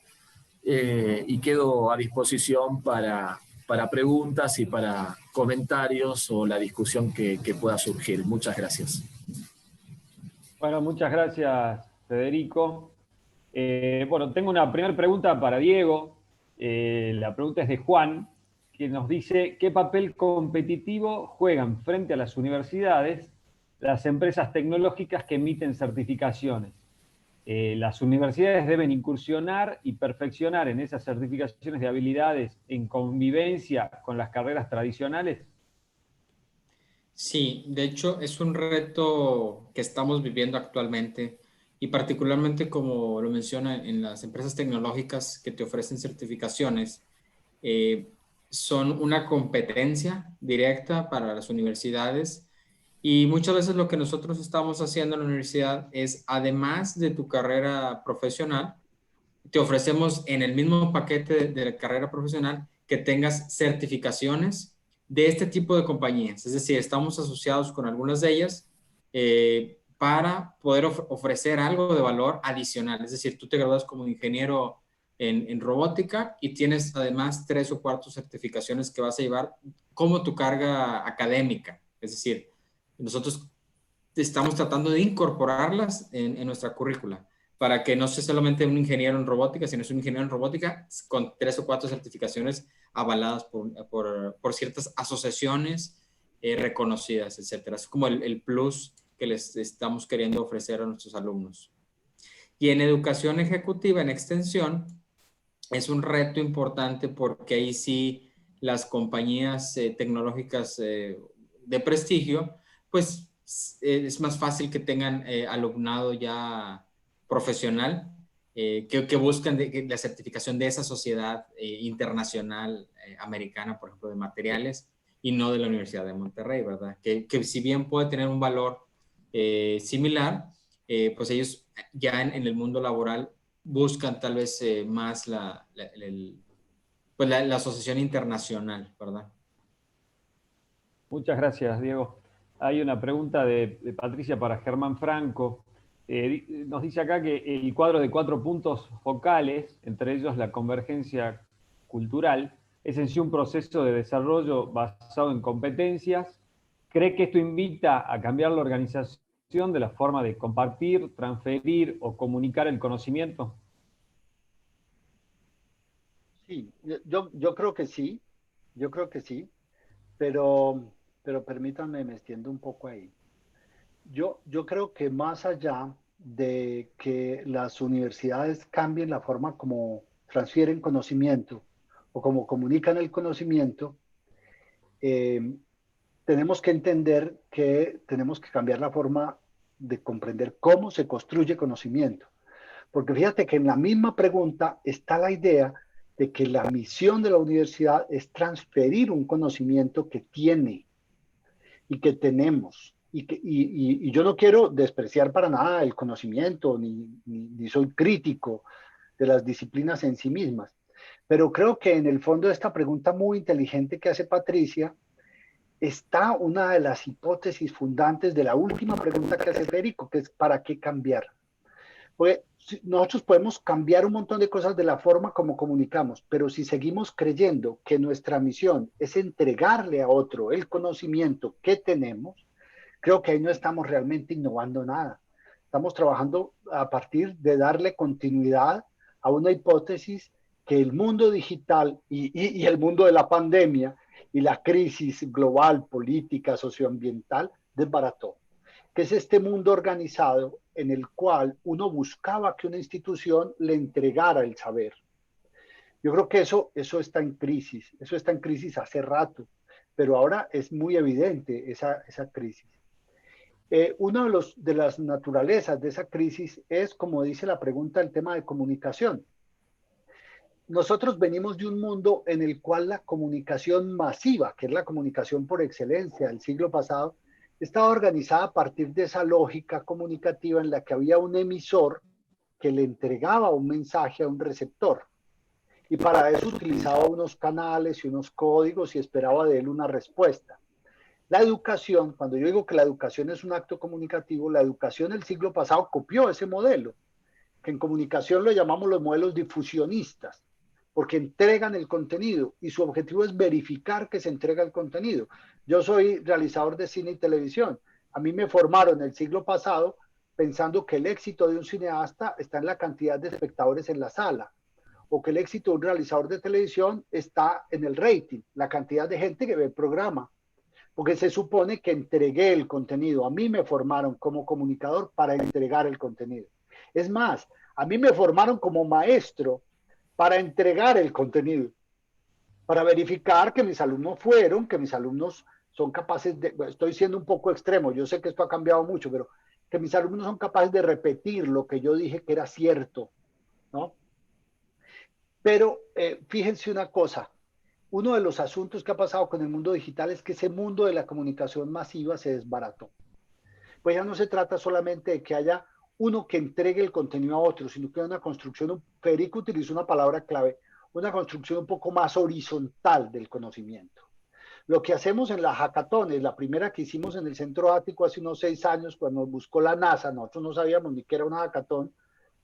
y quedo a disposición para preguntas y para comentarios o la discusión que pueda surgir. Muchas gracias. Bueno, muchas gracias, Federico. Bueno, tengo una primera pregunta para Diego. La pregunta es de Juan, que nos dice: ¿qué papel competitivo juegan frente a las universidades las empresas tecnológicas que emiten certificaciones? ¿Las universidades deben incursionar y perfeccionar en esas certificaciones de habilidades en convivencia con las carreras tradicionales? Sí, de hecho es un reto que estamos viviendo actualmente y particularmente como lo menciona en las empresas tecnológicas que te ofrecen certificaciones, son una competencia directa para las universidades y muchas veces lo que nosotros estamos haciendo en la universidad es, además de tu carrera profesional, te ofrecemos en el mismo paquete de la carrera profesional que tengas certificaciones de este tipo de compañías. Es decir, estamos asociados con algunas de ellas para poder ofrecer algo de valor adicional. Es decir, tú te gradúas como ingeniero en robótica y tienes además 3 o 4 certificaciones que vas a llevar como tu carga académica. Es decir, nosotros estamos tratando de incorporarlas en nuestra currícula para que no sea solamente un ingeniero en robótica, sino es un ingeniero en robótica con 3 o 4 certificaciones avaladas por ciertas asociaciones reconocidas, etcétera. Es como el plus que les estamos queriendo ofrecer a nuestros alumnos. Y en educación ejecutiva, en extensión, es un reto importante porque ahí sí las compañías tecnológicas de prestigio, pues es más fácil que tengan alumnado ya profesional que buscan la certificación de esa sociedad internacional americana, por ejemplo, de materiales, y no de la Universidad de Monterrey, ¿verdad? Que si bien puede tener un valor similar, pues ellos ya en el mundo laboral buscan tal vez más la asociación internacional, ¿verdad? Muchas gracias, Diego. Hay una pregunta de Patricia para Germán Franco. Nos dice acá que el cuadro de 4 puntos focales, entre ellos la convergencia cultural, es en sí un proceso de desarrollo basado en competencias. ¿Cree que esto invita a cambiar la organización de la forma de compartir, transferir o comunicar el conocimiento? Sí, yo creo que sí, yo creo que sí, pero permítanme, me extiendo un poco ahí. Yo creo que más allá de que las universidades cambien la forma como transfieren conocimiento o como comunican el conocimiento, eh, tenemos que entender que tenemos que cambiar la forma de comprender cómo se construye conocimiento. Porque fíjate que en la misma pregunta está la idea de que la misión de la universidad es transferir un conocimiento que tiene y que tenemos. Y yo no quiero despreciar para nada el conocimiento, ni soy crítico de las disciplinas en sí mismas. Pero creo que en el fondo de esta pregunta muy inteligente que hace Patricia, está una de las hipótesis fundantes de la última pregunta que hace Federico, que es ¿para qué cambiar? Porque nosotros podemos cambiar un montón de cosas de la forma como comunicamos, pero si seguimos creyendo que nuestra misión es entregarle a otro el conocimiento que tenemos, creo que ahí no estamos realmente innovando nada. Estamos trabajando a partir de darle continuidad a una hipótesis que el mundo digital y el mundo de la pandemia y la crisis global, política, socioambiental desbarató, que es este mundo organizado en el cual uno buscaba que una institución le entregara el saber. Yo creo que eso está en crisis hace rato, pero ahora es muy evidente esa crisis. Una de las naturalezas de esa crisis es, como dice la pregunta, el tema de comunicación. Nosotros venimos de un mundo en el cual la comunicación masiva, que es la comunicación por excelencia del siglo pasado, estaba organizada a partir de esa lógica comunicativa en la que había un emisor que le entregaba un mensaje a un receptor. Y para eso utilizaba unos canales y unos códigos y esperaba de él una respuesta. La educación, cuando yo digo que la educación es un acto comunicativo, la educación del siglo pasado copió ese modelo, que en comunicación lo llamamos los modelos difusionistas, porque entregan el contenido y su objetivo es verificar que se entrega el contenido. Yo soy realizador de cine y televisión. A mí me formaron el siglo pasado pensando que el éxito de un cineasta está en la cantidad de espectadores en la sala, o que el éxito de un realizador de televisión está en el rating, la cantidad de gente que ve el programa, porque se supone que entregué el contenido. A mí me formaron como comunicador para entregar el contenido. Es más, a mí me formaron como maestro para entregar el contenido, para verificar que mis alumnos que mis alumnos son capaces de, estoy siendo un poco extremo, yo sé que esto ha cambiado mucho, pero que mis alumnos son capaces de repetir lo que yo dije que era cierto, ¿no? Pero fíjense una cosa, uno de los asuntos que ha pasado con el mundo digital es que ese mundo de la comunicación masiva se desbarató. Pues ya no se trata solamente de que haya uno que entregue el contenido a otro, sino que hay una construcción, Federico utilizó una palabra clave, una construcción un poco más horizontal del conocimiento. Lo que hacemos en la hackathon, la primera que hicimos en el Centro Ático hace unos 6 años, cuando nos buscó la NASA, nosotros no sabíamos ni qué era una hackathon,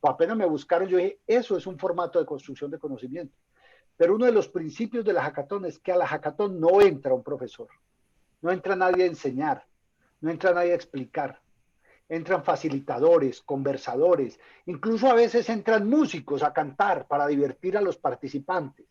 pues apenas me buscaron, yo dije, eso es un formato de construcción de conocimiento. Pero uno de los principios de la hackathon es que a la hackathon no entra un profesor, no entra nadie a enseñar, no entra nadie a explicar. Entran facilitadores, conversadores, incluso a veces entran músicos a cantar para divertir a los participantes,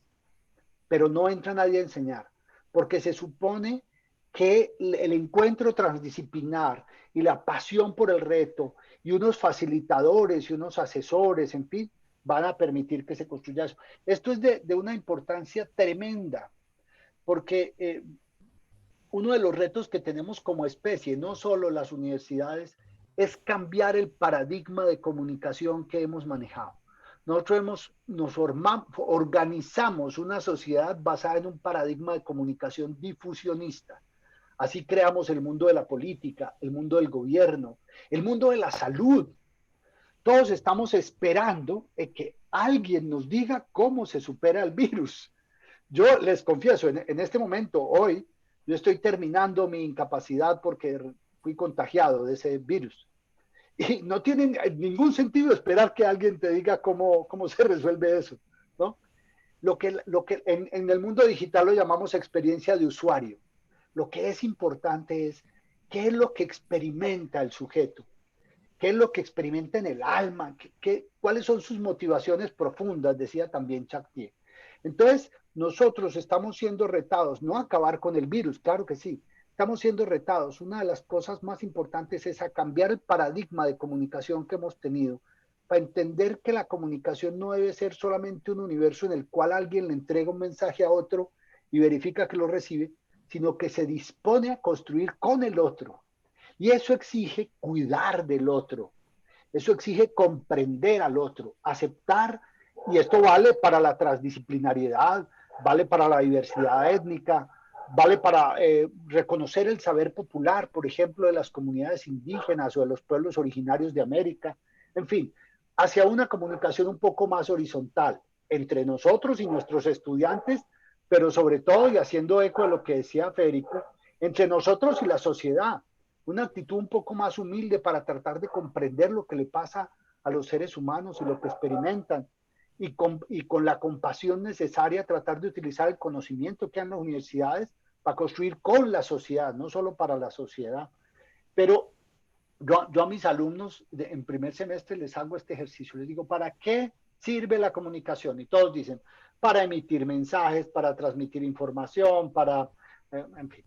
pero no entra nadie a enseñar, porque se supone que el encuentro transdisciplinar y la pasión por el reto y unos facilitadores y unos asesores, en fin, van a permitir que se construya eso. Esto es de una importancia tremenda, porque uno de los retos que tenemos como especie, no solo las universidades, es cambiar el paradigma de comunicación que hemos manejado. Nosotros organizamos una sociedad basada en un paradigma de comunicación difusionista. Así creamos el mundo de la política, el mundo del gobierno, el mundo de la salud. Todos estamos esperando que alguien nos diga cómo se supera el virus. Yo les confieso, en este momento, hoy, yo estoy terminando mi incapacidad porque fui contagiado de ese virus. Y no tiene ningún sentido esperar que alguien te diga cómo se resuelve eso, ¿no? Lo que en el mundo digital lo llamamos experiencia de usuario. Lo que es importante es qué es lo que experimenta el sujeto, qué es lo que experimenta en el alma, cuáles son sus motivaciones profundas, decía también Chartier. Entonces, nosotros estamos siendo retados, no a acabar con el virus, claro que sí, estamos siendo retados. Una de las cosas más importantes es a cambiar el paradigma de comunicación que hemos tenido, para entender que la comunicación no debe ser solamente un universo en el cual alguien le entrega un mensaje a otro y verifica que lo recibe, sino que se dispone a construir con el otro. Y eso exige cuidar del otro, eso exige comprender al otro, aceptar, y esto vale para la transdisciplinariedad, vale para la diversidad étnica, vale para reconocer el saber popular, por ejemplo, de las comunidades indígenas o de los pueblos originarios de América, en fin, hacia una comunicación un poco más horizontal entre nosotros y nuestros estudiantes, pero sobre todo, y haciendo eco de lo que decía Federico, entre nosotros y la sociedad, una actitud un poco más humilde para tratar de comprender lo que le pasa a los seres humanos y lo que experimentan, y con la compasión necesaria tratar de utilizar el conocimiento que hay en las universidades para construir con la sociedad, no solo para la sociedad. Pero yo a mis alumnos en primer semestre les hago este ejercicio, les digo, ¿para qué sirve la comunicación? Y todos dicen, para emitir mensajes, para transmitir información, para, en fin.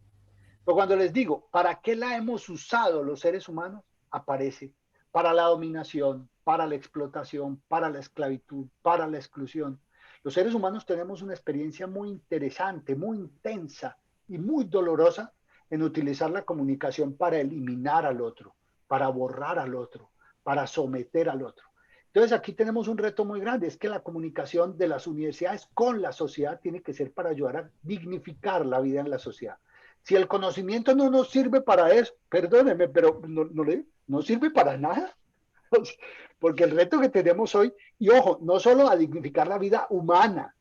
Pero cuando les digo, ¿para qué la hemos usado los seres humanos? Aparece para la dominación, para la explotación, para la esclavitud, para la exclusión. Los seres humanos tenemos una experiencia muy interesante, muy intensa y muy dolorosa en utilizar la comunicación para eliminar al otro, para borrar al otro, para someter al otro. Entonces aquí tenemos un reto muy grande, es que la comunicación de las universidades con la sociedad tiene que ser para ayudar a dignificar la vida en la sociedad. Si el conocimiento no nos sirve para eso, perdóneme, pero no sirve para nada. Porque el reto que tenemos hoy, y ojo, no solo a dignificar la vida humana,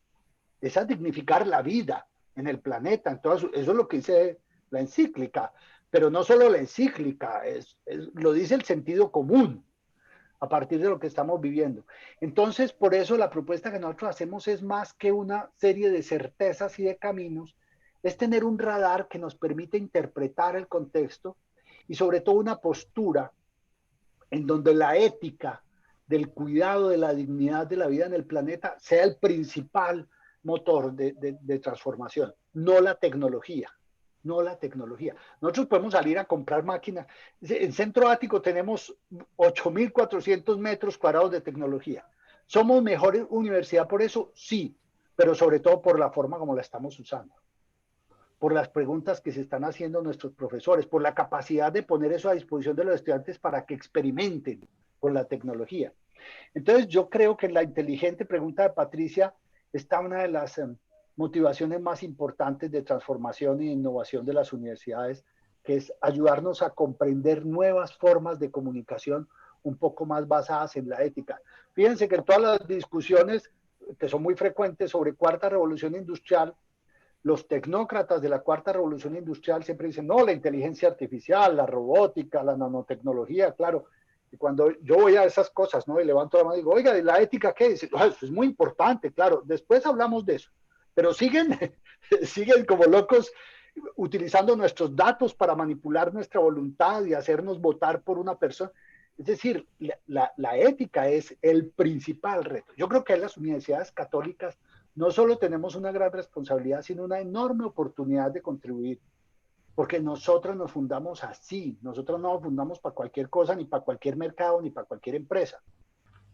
es a dignificar la vida en el planeta. Entonces, eso es lo que dice la encíclica, pero no solo la encíclica, lo dice el sentido común a partir de lo que estamos viviendo. Entonces, por eso la propuesta que nosotros hacemos es más que una serie de certezas y de caminos, es tener un radar que nos permite interpretar el contexto y sobre todo una postura en donde la ética del cuidado de la dignidad de la vida en el planeta sea el principal motor de transformación, no la tecnología. No la tecnología. Nosotros podemos salir a comprar máquinas. En Centro Ático tenemos 8.400 metros cuadrados de tecnología. ¿Somos mejor universidad por eso? Sí, pero sobre todo por la forma como la estamos usando. por las preguntas que se están haciendo nuestros profesores, por la capacidad de poner eso a disposición de los estudiantes para que experimenten con la tecnología. Entonces, yo creo que en la inteligente pregunta de Patricia está una de las motivaciones más importantes de transformación e innovación de las universidades, que es ayudarnos a comprender nuevas formas de comunicación un poco más basadas en la ética. Fíjense que en todas las discusiones que son muy frecuentes sobre cuarta revolución industrial, los tecnócratas de la cuarta revolución industrial siempre dicen, no, la inteligencia artificial, la robótica, la nanotecnología, claro. Y cuando yo voy a esas cosas, ¿no? Y levanto la mano y digo, oiga, ¿y la ética qué? Dice, oh, eso es muy importante, claro. Después hablamos de eso. Pero siguen como locos utilizando nuestros datos para manipular nuestra voluntad y hacernos votar por una persona. Es decir, la ética es el principal reto. Yo creo que en las universidades católicas no solo tenemos una gran responsabilidad, sino una enorme oportunidad de contribuir, porque nosotros nos fundamos así, nosotros no nos fundamos para cualquier cosa, ni para cualquier mercado, ni para cualquier empresa,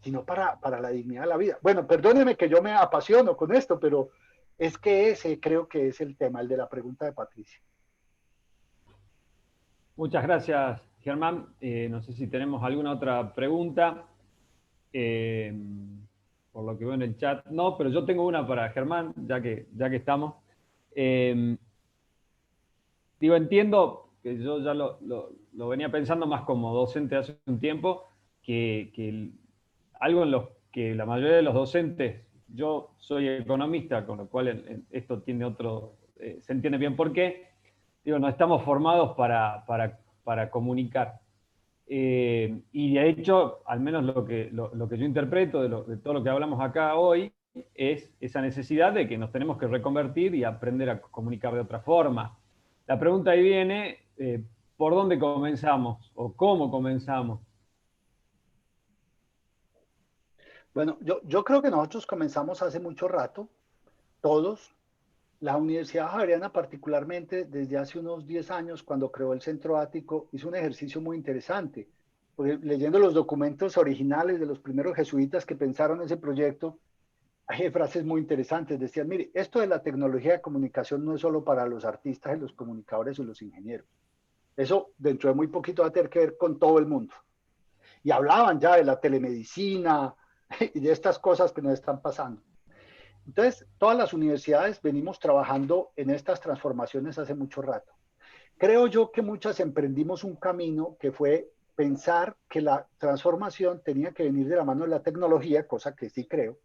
sino para la dignidad de la vida. Bueno, perdóneme que yo me apasiono con esto, pero es que ese creo que es el tema, el de la pregunta de Patricia. Muchas gracias, Germán. No sé si tenemos alguna otra pregunta. Por lo que veo en el chat. No, pero yo tengo una para Germán, ya que estamos. Digo, entiendo que yo ya lo venía pensando más como docente hace un tiempo, que algo en lo que la mayoría de los docentes, yo soy economista, con lo cual esto tiene otro, se entiende bien por qué, digo, no estamos formados para comunicar. Y de hecho, al menos lo que yo interpreto de todo lo que hablamos acá hoy, es esa necesidad de que nos tenemos que reconvertir y aprender a comunicar de otra forma. La pregunta ahí viene, ¿por dónde comenzamos o cómo comenzamos? Bueno, yo creo que nosotros comenzamos hace mucho rato, todos. La Universidad Javeriana particularmente desde hace unos 10 años, cuando creó el Centro Ático, hizo un ejercicio muy interesante. Porque leyendo los documentos originales de los primeros jesuitas que pensaron ese proyecto, hay frases muy interesantes. Decían, mire, esto de la tecnología de comunicación no es solo para los artistas y los comunicadores y los ingenieros. Eso dentro de muy poquito va a tener que ver con todo el mundo. Y hablaban ya de la telemedicina y de estas cosas que nos están pasando. Entonces, todas las universidades venimos trabajando en estas transformaciones hace mucho rato. Creo yo que muchas emprendimos un camino que fue pensar que la transformación tenía que venir de la mano de la tecnología, cosa que sí creo,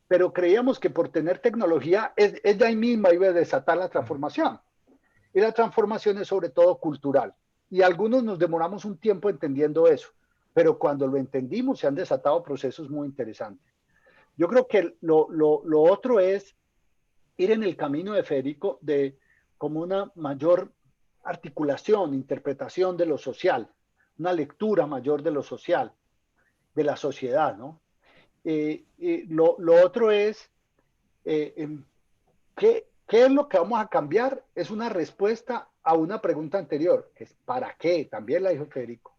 pero creíamos que por tener tecnología, ella misma iba a desatar la transformación. Y la transformación es sobre todo cultural. Y algunos nos demoramos un tiempo entendiendo eso, pero cuando lo entendimos se han desatado procesos muy interesantes. Yo creo que lo otro es ir en el camino de Federico de como una mayor articulación, interpretación de lo social, una lectura mayor de lo social, de la sociedad, ¿no? Lo otro es, ¿qué es lo que vamos a cambiar? Es una respuesta a una pregunta anterior, que es ¿para qué? También la dijo Federico.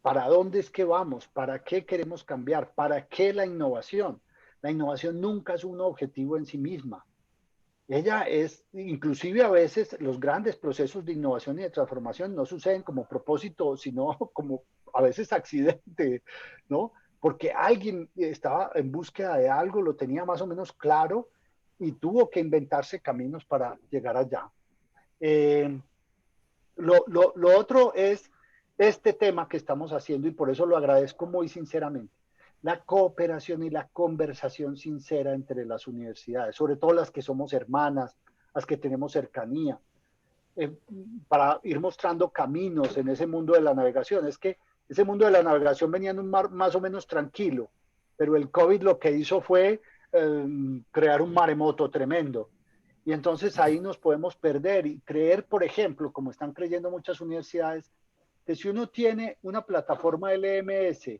¿Para dónde es que vamos? ¿Para qué queremos cambiar? ¿Para qué la innovación? La innovación nunca es un objetivo en sí misma. Ella es, inclusive a veces los grandes procesos de innovación y de transformación no suceden como propósito, sino como a veces accidente, ¿no? Porque alguien estaba en búsqueda de algo, lo tenía más o menos claro y tuvo que inventarse caminos para llegar allá. Lo otro es este tema que estamos haciendo y por eso lo agradezco muy sinceramente. La cooperación y la conversación sincera entre las universidades, sobre todo las que somos hermanas, las que tenemos cercanía, para ir mostrando caminos en ese mundo de la navegación. Es que ese mundo de la navegación venía en un mar más o menos tranquilo, pero el COVID lo que hizo fue crear un maremoto tremendo. Y entonces ahí nos podemos perder y creer, por ejemplo, como están creyendo muchas universidades, que si uno tiene una plataforma LMS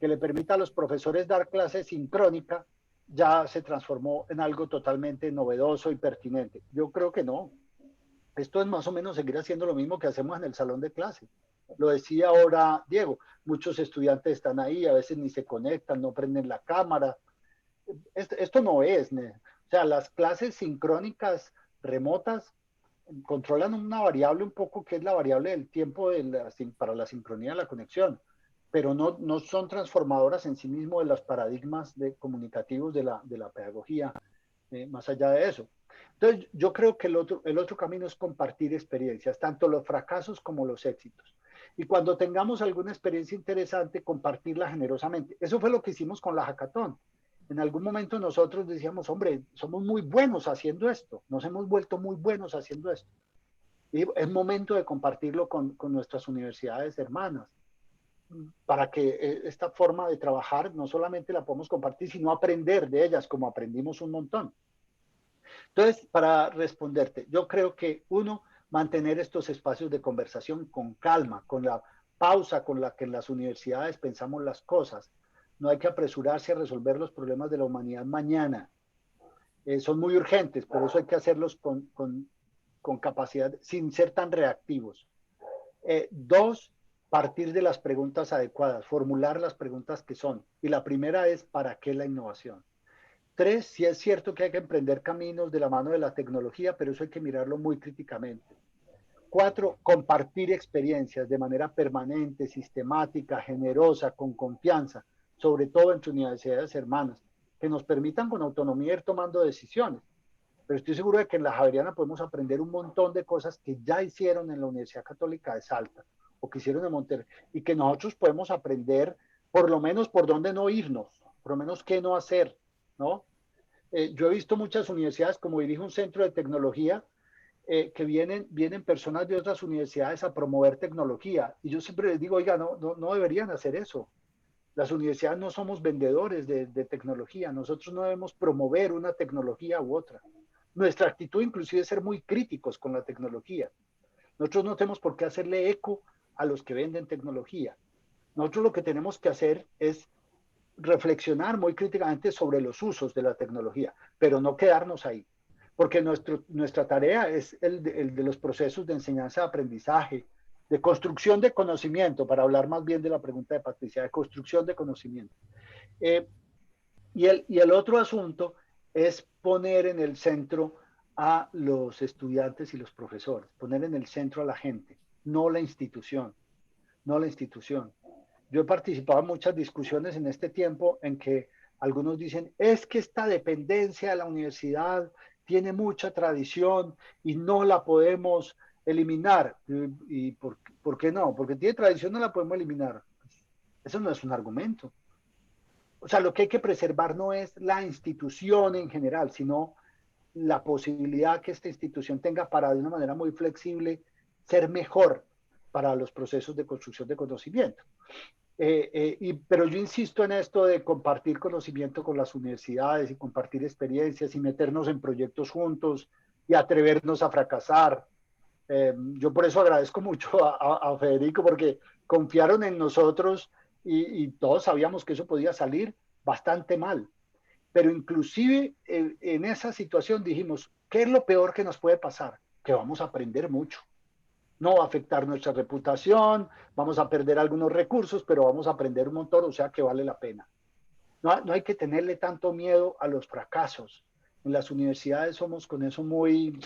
que le permita a los profesores dar clases sincrónica, ya se transformó en algo totalmente novedoso y pertinente. Yo creo que no. Esto es más o menos seguir haciendo lo mismo que hacemos en el salón de clase. Lo decía ahora Diego, muchos estudiantes están ahí, a veces ni se conectan, no prenden la cámara. Esto no es, o sea, las clases sincrónicas remotas controlan una variable un poco que es la variable del tiempo para la sincronía de la conexión, pero no son transformadoras en sí mismo de los paradigmas comunicativos de la pedagogía, más allá de eso. Entonces, yo creo que el otro camino es compartir experiencias, tanto los fracasos como los éxitos. Y cuando tengamos alguna experiencia interesante, compartirla generosamente. Eso fue lo que hicimos con la Hackathon. En algún momento nosotros decíamos, hombre, somos muy buenos haciendo esto, nos hemos vuelto muy buenos haciendo esto. Y es momento de compartirlo con nuestras universidades hermanas, para que esta forma de trabajar no solamente la podemos compartir, sino aprender de ellas, como aprendimos un montón. Entonces, para responderte, yo creo que uno, mantener estos espacios de conversación con calma, con la pausa con la que en las universidades pensamos las cosas. No hay que apresurarse a resolver los problemas de la humanidad mañana. Son muy urgentes, por eso hay que hacerlos con capacidad, sin ser tan reactivos. Dos, partir de las preguntas adecuadas, formular las preguntas que son. Y la primera es, ¿para qué la innovación? Tres, sí es cierto que hay que emprender caminos de la mano de la tecnología, pero eso hay que mirarlo muy críticamente. Cuatro, compartir experiencias de manera permanente, sistemática, generosa, con confianza, sobre todo entre universidades hermanas, que nos permitan con autonomía ir tomando decisiones. Pero estoy seguro de que en la Javeriana podemos aprender un montón de cosas que ya hicieron en la Universidad Católica de Salta o que hicieron en Monterrey y que nosotros podemos aprender por lo menos por dónde no irnos, por lo menos qué no hacer, ¿no? Yo he visto muchas universidades, como dirijo un centro de tecnología, que vienen personas de otras universidades a promover tecnología. Y yo siempre les digo, oiga, no deberían hacer eso. Las universidades no somos vendedores de tecnología. Nosotros no debemos promover una tecnología u otra. Nuestra actitud inclusive es ser muy críticos con la tecnología. Nosotros no tenemos por qué hacerle eco a los que venden tecnología. Nosotros lo que tenemos que hacer es reflexionar muy críticamente sobre los usos de la tecnología, pero no quedarnos ahí, porque nuestra tarea es el de los procesos de enseñanza-aprendizaje, de construcción de conocimiento, para hablar más bien de la pregunta de Patricia, de construcción de conocimiento. Y el otro asunto es poner en el centro a los estudiantes y los profesores, poner en el centro a la gente, no la institución, no la institución. Yo he participado en muchas discusiones en este tiempo en que algunos dicen, es que esta dependencia de la universidad tiene mucha tradición y no la podemos eliminar. ¿Y por qué no? Porque tiene tradición, no la podemos eliminar. Eso no es un argumento. O sea, lo que hay que preservar no es la institución en general, sino la posibilidad que esta institución tenga para, de una manera muy flexible, ser mejor para los procesos de construcción de conocimiento. Pero yo insisto en esto de compartir conocimiento con las universidades y compartir experiencias y meternos en proyectos juntos y atrevernos a fracasar. Yo por eso agradezco mucho a Federico, porque confiaron en nosotros y todos sabíamos que eso podía salir bastante mal. Pero inclusive en esa situación dijimos, ¿qué es lo peor que nos puede pasar? Que vamos a aprender mucho. No va a afectar nuestra reputación, vamos a perder algunos recursos, pero vamos a aprender un montón, o sea que vale la pena. No hay que tenerle tanto miedo a los fracasos. En las universidades somos con eso muy,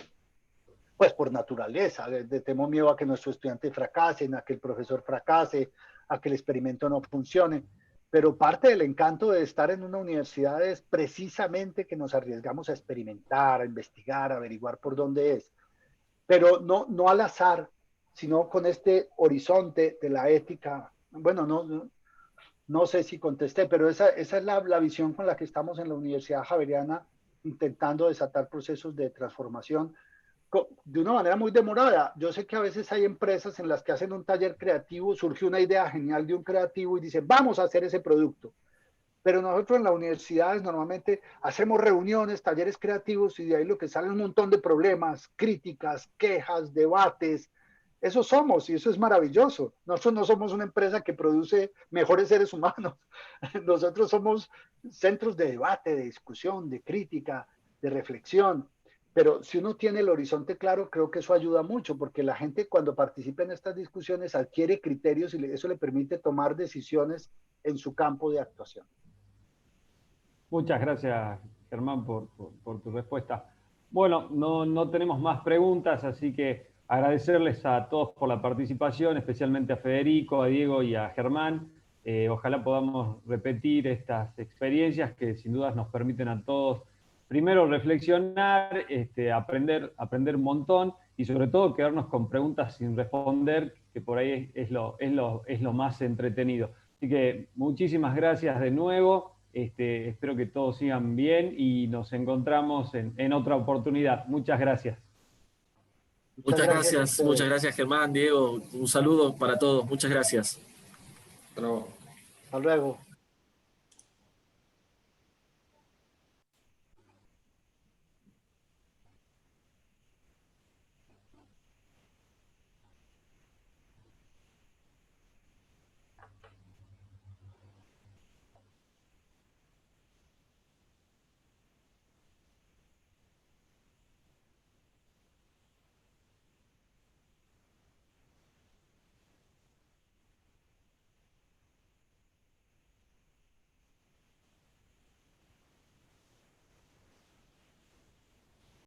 pues por naturaleza, tenemos miedo a que nuestros estudiantes fracasen, a que el profesor fracase, a que el experimento no funcione. Pero parte del encanto de estar en una universidad es precisamente que nos arriesgamos a experimentar, a investigar, a averiguar por dónde es. Pero no al azar, sino con este horizonte de la ética. Bueno, no sé si contesté, pero esa es la visión con la que estamos en la Universidad Javeriana, intentando desatar procesos de transformación de una manera muy demorada. Yo sé que a veces hay empresas en las que hacen un taller creativo, surge una idea genial de un creativo y dicen, vamos a hacer ese producto. Pero nosotros en las universidades normalmente hacemos reuniones, talleres creativos y de ahí lo que sale es un montón de problemas, críticas, quejas, debates. Eso somos y eso es maravilloso. Nosotros no somos una empresa que produce mejores seres humanos. Nosotros somos centros de debate, de discusión, de crítica, de reflexión. Pero si uno tiene el horizonte claro, creo que eso ayuda mucho, porque la gente cuando participa en estas discusiones adquiere criterios y eso le permite tomar decisiones en su campo de actuación. Muchas gracias, Germán, por tu respuesta. Bueno, no tenemos más preguntas, así que agradecerles a todos por la participación, especialmente a Federico, a Diego y a Germán. Ojalá podamos repetir estas experiencias que sin dudas nos permiten a todos, primero reflexionar, aprender un montón y sobre todo quedarnos con preguntas sin responder, que por ahí es lo más entretenido. Así que muchísimas gracias de nuevo. Espero que todos sigan bien y nos encontramos en otra oportunidad. Muchas gracias. Muchas gracias Germán, Diego. Un saludo para todos. Muchas gracias. Hasta luego. Hasta luego.